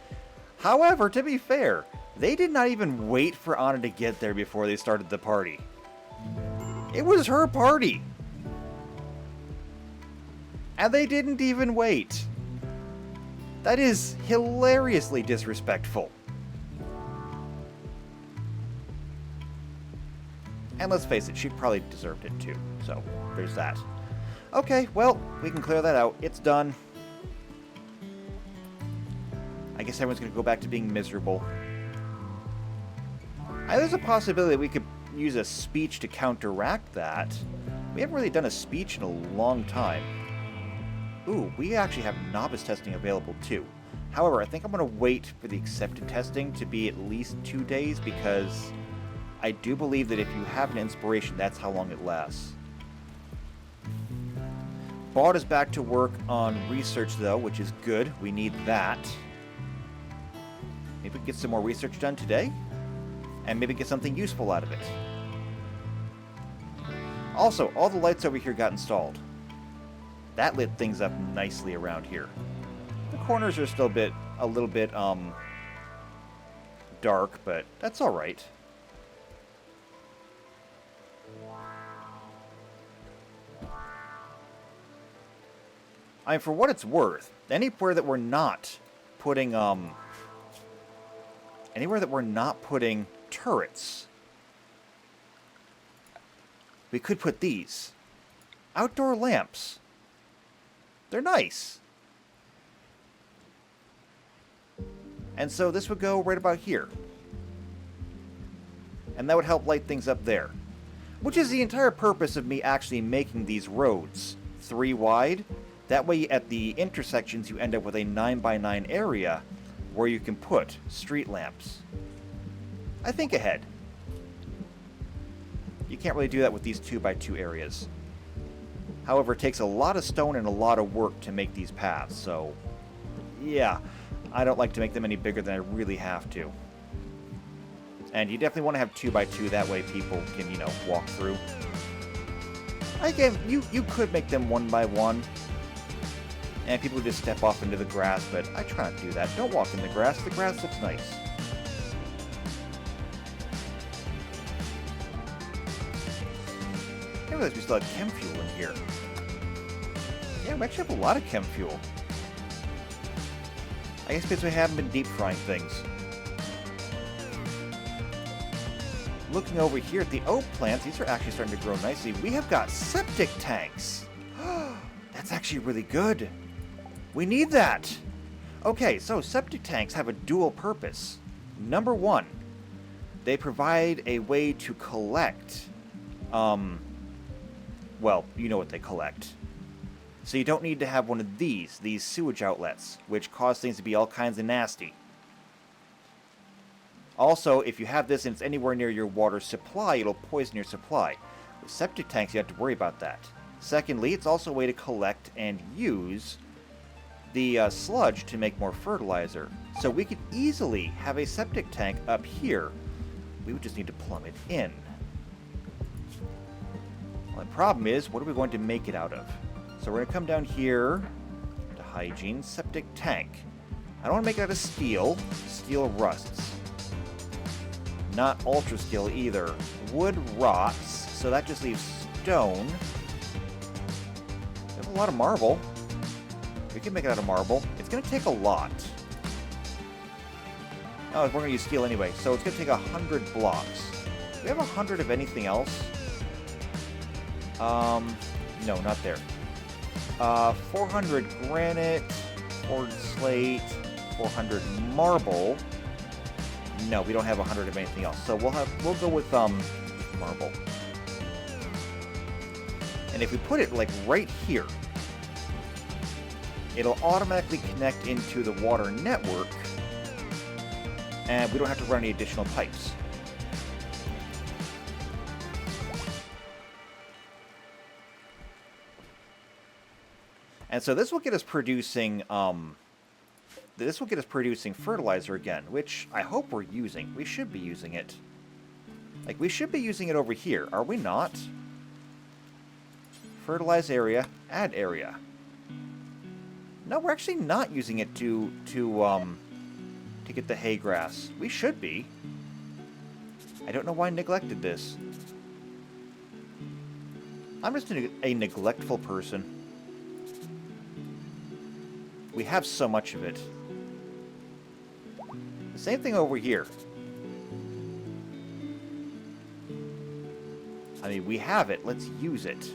However, to be fair, they did not even wait for Anna to get there before they started the party. It was her party! And they didn't even wait. That is hilariously disrespectful. And let's face it, she probably deserved it too. So, there's that. Okay, well, we can clear that out. It's done. I guess everyone's going to go back to being miserable. There's a possibility we could use a speech to counteract that. We haven't really done a speech in a long time. Ooh, we actually have novice testing available too. However, I think I'm going to wait for the accepted testing to be at least 2 days, because I do believe that if you have an inspiration, that's how long it lasts. Baud is back to work on research, though, which is good. We need that. Maybe we can get some more research done today, and maybe get something useful out of it. Also, all the lights over here got installed. That lit things up nicely around here. The corners are still a little bit dark, but that's all right. I mean, for what it's worth, anywhere that we're not putting turrets, we could put these outdoor lamps. They're nice. And so this would go right about here. And that would help light things up there. Which is the entire purpose of me actually making these roads 3 wide. That way at the intersections you end up with a 9x9 area where you can put street lamps. I think ahead. You can't really do that with these 2x2 areas. However, it takes a lot of stone and a lot of work to make these paths, so yeah, I don't like to make them any bigger than I really have to. And you definitely want to have 2x2, that way people can, you know, walk through. Again, you could make them 1x1, and people just step off into the grass, but I try not to do that. Don't walk in the grass looks nice. I realize we still have chem fuel in here. Yeah, we actually have a lot of chem fuel. I guess because we haven't been deep frying things. Looking over here at the oat plants, these are actually starting to grow nicely. We have got septic tanks. That's actually really good. We need that. Okay, so septic tanks have a dual purpose. Number one, they provide a way to collect, well, you know what they collect. So you don't need to have one of these sewage outlets, which cause things to be all kinds of nasty. Also, if you have this and it's anywhere near your water supply, it'll poison your supply. With septic tanks, you have to worry about that. Secondly, it's also a way to collect and use the sludge to make more fertilizer. So we could easily have a septic tank up here. We would just need to plumb it in. Well, the problem is, what are we going to make it out of? So we're going to come down here to hygiene, septic tank. I don't want to make it out of steel. Steel rusts. Not ultra steel either. Wood rots, so that just leaves stone. We have a lot of marble. We can make it out of marble. It's going to take a lot. Oh, we're going to use steel anyway, so it's going to take 100 blocks. Do we have 100 of anything else? No, not there. 400 granite, 400 slate, 400 marble. No, we don't have 100 of anything else. So we'll go with marble. And if we put it like right here, it'll automatically connect into the water network, and we don't have to run any additional pipes. And so this will get us producing fertilizer again, which I hope we're using. We should be using it. Like, we should be using it over here, are we not? Fertilize area, add area. No, we're actually not using it to get the hay grass. We should be. I don't know why I neglected this. I'm just a neglectful person. We have so much of it. The same thing over here. I mean, we have it. Let's use it.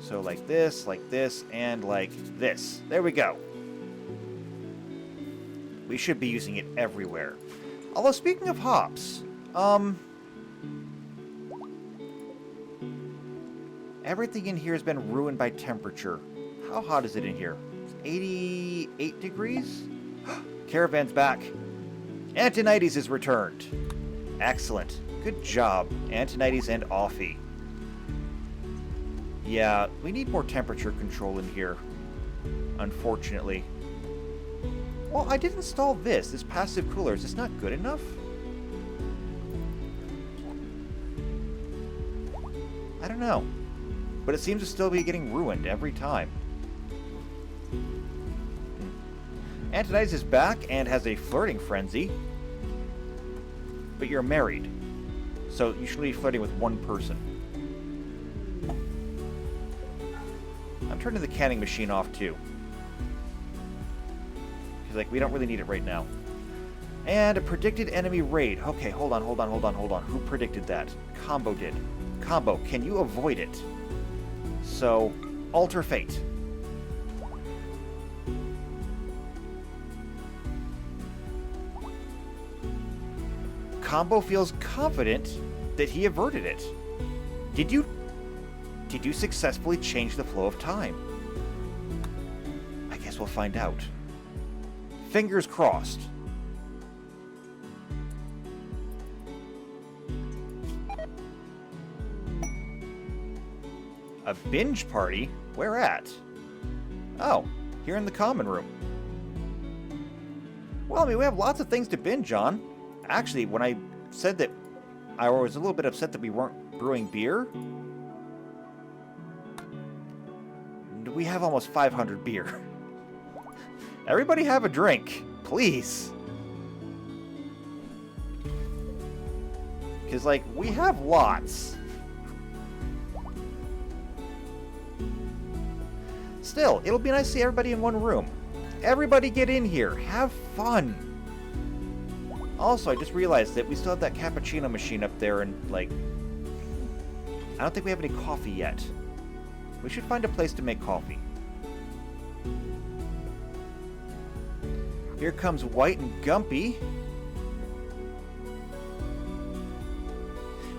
So like this, and like this. There we go. We should be using it everywhere. Although, speaking of hops, everything in here has been ruined by temperature. How hot is it in here? It's 88 degrees? Caravan's back. Antonides is returned. Excellent. Good job, Antonides and Offie. Yeah, we need more temperature control in here, unfortunately. Well, I did install this passive cooler. Is this not good enough? I don't know. But it seems to still be getting ruined every time. Antonides is back and has a flirting frenzy. But you're married. So you should be flirting with one person. I'm turning the canning machine off too. Because, like, we don't really need it right now. And a predicted enemy raid. Okay, hold on. Who predicted that? Combo did. Combo, can you avoid it? So, alter fate. Combo feels confident that he averted it. Did you successfully change the flow of time? I guess we'll find out. Fingers crossed. A binge party? Where at? Oh, here in the common room. Well, I mean, we have lots of things to binge on. Actually, when I said that I was a little bit upset that we weren't brewing beer, we have almost 500 beer. Everybody have a drink, please. Because, like, we have lots. Still, it'll be nice to see everybody in one room. Everybody get in here. Have fun. Also, I just realized that we still have that cappuccino machine up there and, like, I don't think we have any coffee yet. We should find a place to make coffee. Here comes White and Gumpy.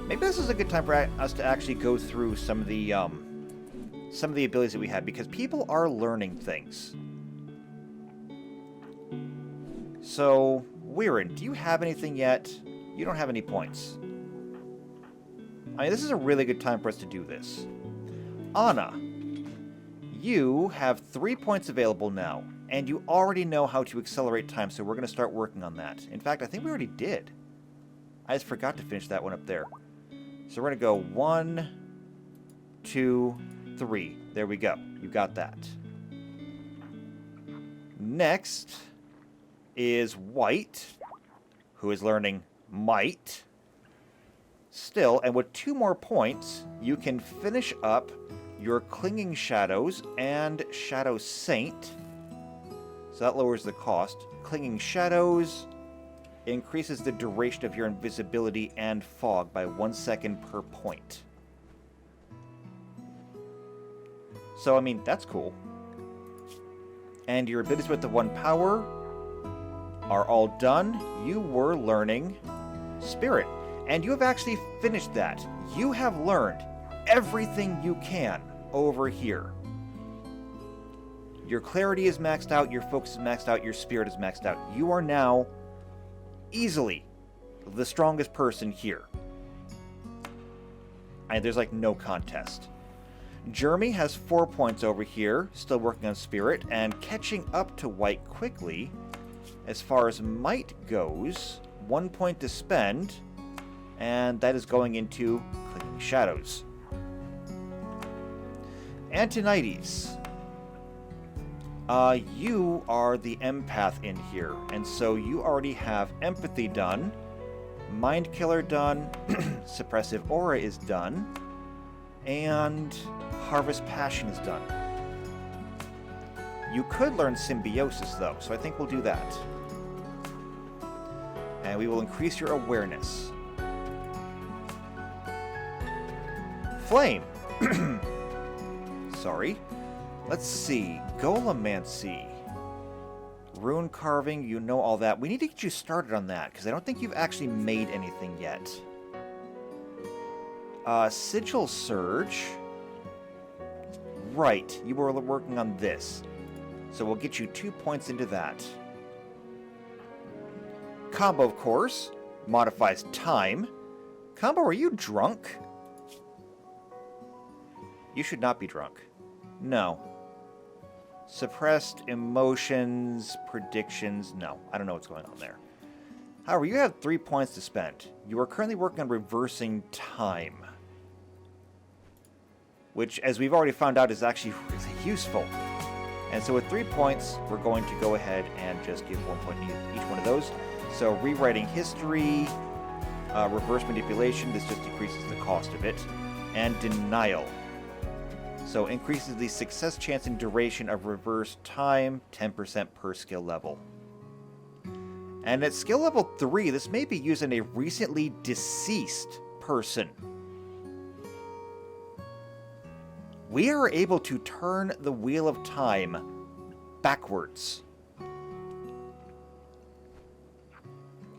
Maybe this is a good time for us to actually go through some of the abilities that we have, because people are learning things. So, Weirin, do you have anything yet? You don't have any points. I mean, this is a really good time for us to do this. Anna, you have 3 points available now, and you already know how to accelerate time, so we're going to start working on that. In fact, I think we already did. I just forgot to finish that one up there. So we're going to go 1, 2, 3. There we go. You got that. Next is White, who is learning Might. Still, and with 2 more points, you can finish up your Clinging Shadows and Shadow Saint. So that lowers the cost. Clinging Shadows increases the duration of your invisibility and fog by 1 second per point. So, I mean, that's cool. And your abilities with the 1 power are all done. You were learning Spirit. And you have actually finished that. You have learned everything you can over here. Your clarity is maxed out, your focus is maxed out, your spirit is maxed out. You are now easily the strongest person here. And there's like no contest. Jeremy has 4 points over here, still working on spirit, and catching up to White quickly. As far as might goes, 1 point to spend, and that is going into Clinging Shadows. Antonides, you are the empath in here, and so you already have Empathy done, Mind Killer done, Suppressive Aura is done, and Harvest Passion is done. You could learn Symbiosis, though, so I think we'll do that. And we will increase your awareness. Flame. Sorry. Let's see. Golemancy. Rune carving, you know all that. We need to get you started on that, because I don't think you've actually made anything yet. Sigil Surge. Right, you were working on this. So we'll get you 2 points into that. Combo, of course. Modifies time. Combo, are you drunk? You should not be drunk. No. Suppressed emotions, predictions. No, I don't know what's going on there. However, you have 3 points to spend. You are currently working on reversing time. Which, as we've already found out, is actually really useful. And so with 3 points, we're going to go ahead and just give 1 point each one of those. So rewriting history, reverse manipulation, this just decreases the cost of it. And denial. So increases the success chance and duration of reverse time 10% per skill level. And at skill level 3, this may be used on a recently deceased person. We are able to turn the wheel of time backwards.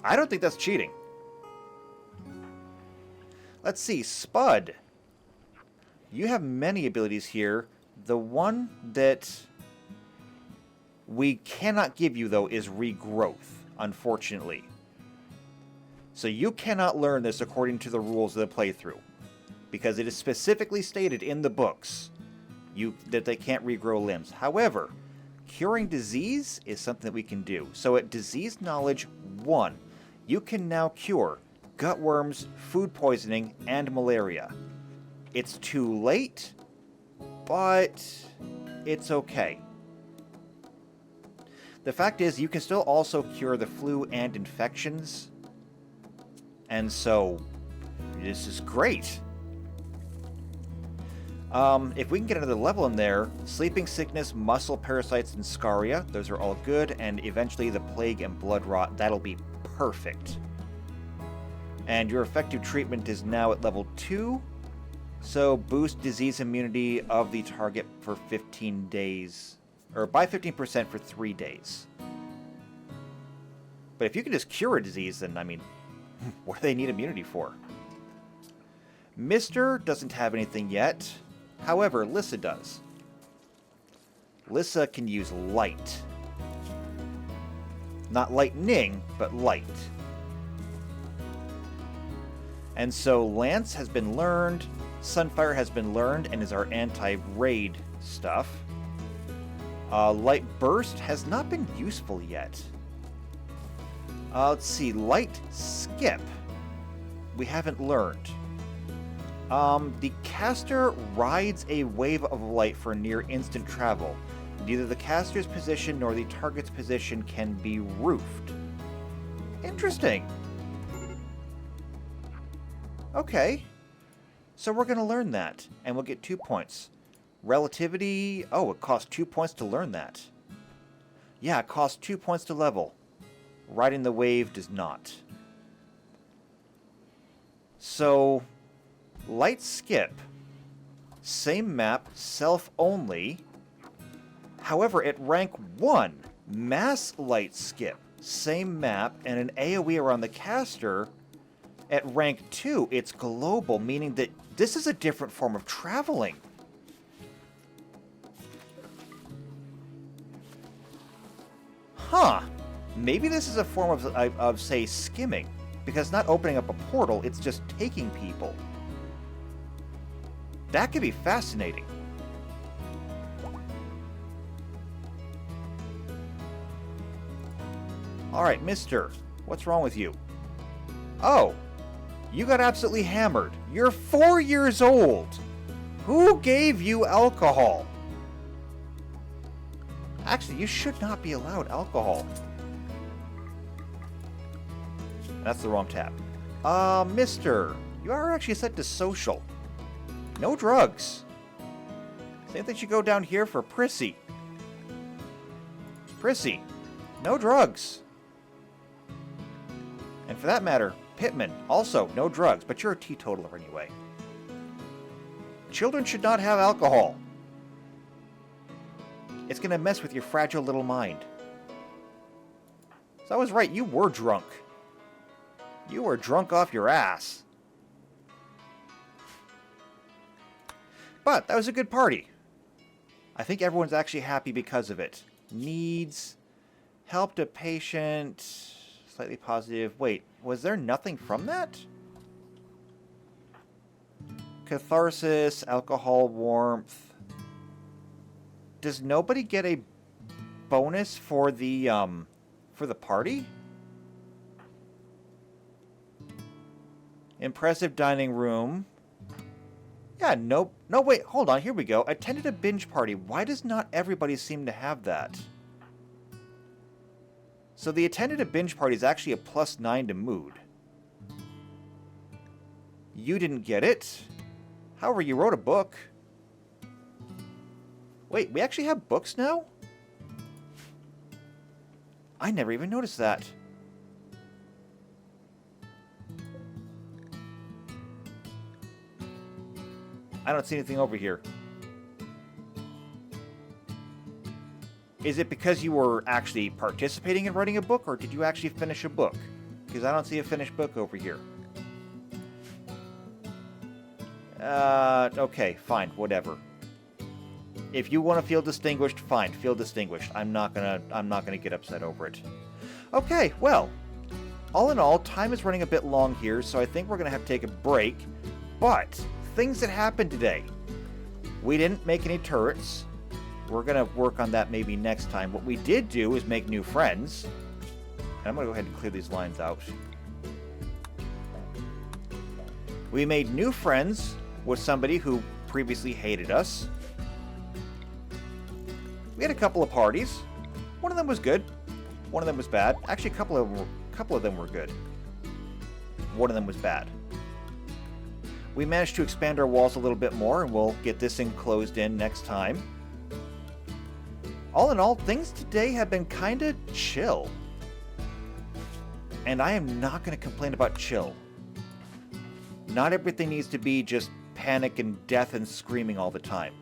I don't think that's cheating. Let's see, Spud. You have many abilities here. The one that we cannot give you, though, is regrowth, unfortunately. So you cannot learn this according to the rules of the playthrough, because it is specifically stated in the books that they can't regrow limbs. However, curing disease is something that we can do. So at Disease Knowledge 1, you can now cure gutworms, food poisoning, and malaria. It's too late, but it's okay. The fact is, you can still also cure the flu and infections. And so, this is great. If we can get another level in there, sleeping sickness, muscle parasites, and scaria, those are all good. And eventually the plague and blood rot, that'll be perfect. And your effective treatment is now at level 2. So boost disease immunity of the target for 15 days. Or by 15% for 3 days. But if you can just cure a disease, then, I mean, what do they need immunity for? Mister doesn't have anything yet. However, Lissa does. Lissa can use light. Not lightning, but light. And so Lance has been learned, Sunfire has been learned and is our anti-raid stuff. Light Burst has not been useful yet. Let's see, Light Skip we haven't learned. The caster rides a wave of light for near instant travel. Neither the caster's position nor the target's position can be roofed. Interesting. Okay. So we're going to learn that, and we'll get 2 points. Relativity... Oh, it costs 2 points to learn that. Yeah, it costs 2 points to level. Riding the wave does not. So, Light Skip. Same map, self-only. However, at rank 1, Mass Light Skip. Same map, and an AoE around the caster. At rank 2, it's global, meaning that this is a different form of traveling. Huh. Maybe this is a form of, say, skimming. Because not opening up a portal, it's just taking people. That could be fascinating. Alright, mister. What's wrong with you? Oh. You got absolutely hammered. You're 4 years old. Who gave you alcohol? Actually, you should not be allowed alcohol. That's the wrong tab. Mister, you are actually set to social. No drugs. Same thing should go down here for Prissy. Prissy, no drugs. And for that matter, Pittman, also no drugs, but you're a teetotaler anyway. Children should not have alcohol. It's going to mess with your fragile little mind. So I was right, you were drunk. You were drunk off your ass. But that was a good party. I think everyone's actually happy because of it. Needs. Helped a patient. Slightly positive. Wait, was there nothing from that? Catharsis, alcohol, warmth. Does nobody get a bonus for the party? Impressive dining room. Yeah, nope. No, wait, hold on. Here we go. Attended a binge party. Why does not everybody seem to have that? So the attended a binge party is actually a +9 to mood. You didn't get it. However, you wrote a book. Wait, we actually have books now? I never even noticed that. I don't see anything over here. Is it because you were actually participating in writing a book, or did you actually finish a book? Because I don't see a finished book over here. Okay, fine, whatever. If you want to feel distinguished, fine, feel distinguished. I'm not gonna get upset over it. Okay, well, all in all, time is running a bit long here, so I think we're gonna have to take a break. But things that happened today. We didn't make any turrets. We're going to work on that maybe next time. What we did do is make new friends. And I'm going to go ahead and clear these lines out. We made new friends with somebody who previously hated us. We had a couple of parties. One of them was good. One of them was bad. Actually, a couple of them were good. One of them was bad. We managed to expand our walls a little bit more, and we'll get this thing closed in next time. All in all, things today have been kind of chill. And I am not going to complain about chill. Not everything needs to be just panic and death and screaming all the time.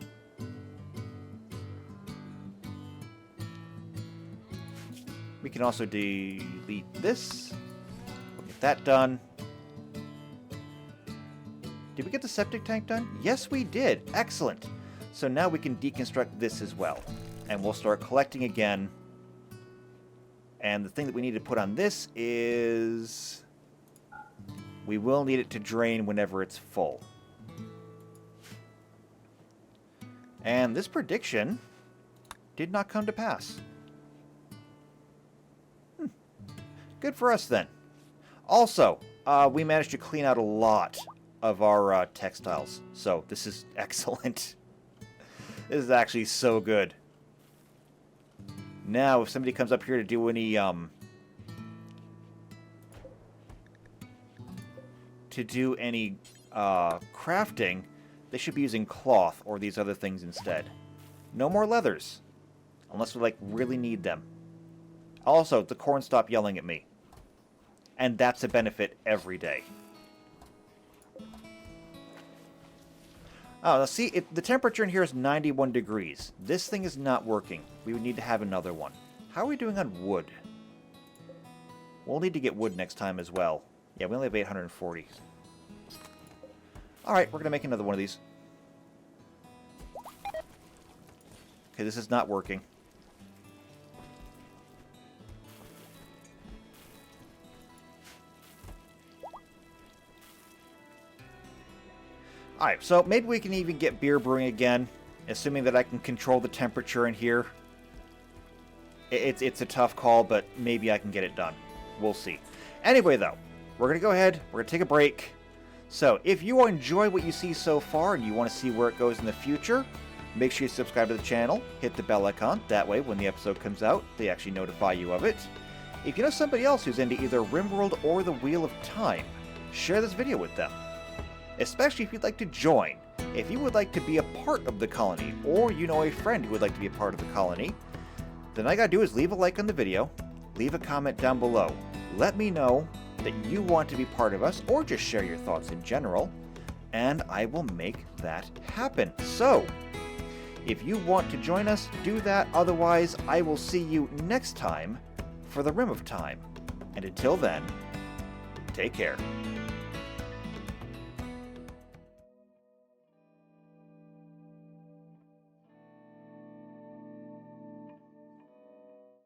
We can also delete this. We'll get that done. Did we get the septic tank done? Yes, we did. Excellent. So now we can deconstruct this as well. And we'll start collecting again. And the thing that we need to put on this is... we will need it to drain whenever it's full. And this prediction did not come to pass. Good for us then. Also, we managed to clean out a lot of our textiles. So this is excellent. This is actually so good. Now, if somebody comes up here to do any, crafting, they should be using cloth or these other things instead. No more leathers. Unless we, like, really need them. Also, the corn stopped yelling at me. And that's a benefit every day. Oh, let's see, the temperature in here is 91 degrees. This thing is not working. We would need to have another one. How are we doing on wood? We'll need to get wood next time as well. Yeah, we only have 840. Alright, we're going to make another one of these. Okay, this is not working. Alright, so maybe we can even get beer brewing again, assuming that I can control the temperature in here. It's a tough call, but maybe I can get it done. We'll see. Anyway, though, we're going to go ahead, we're going to take a break. So, if you enjoy what you see so far and you want to see where it goes in the future, make sure you subscribe to the channel, hit the bell icon, that way when the episode comes out, they actually notify you of it. If you know somebody else who's into either RimWorld or the Wheel of Time, share this video with them. Especially if you'd like to join. If you would like to be a part of the colony, or you know a friend who would like to be a part of the colony, then all you gotta do is leave a like on the video, leave a comment down below. Let me know that you want to be part of us, or just share your thoughts in general, and I will make that happen. So, if you want to join us, do that. Otherwise, I will see you next time for the Rim of Time. And until then, take care.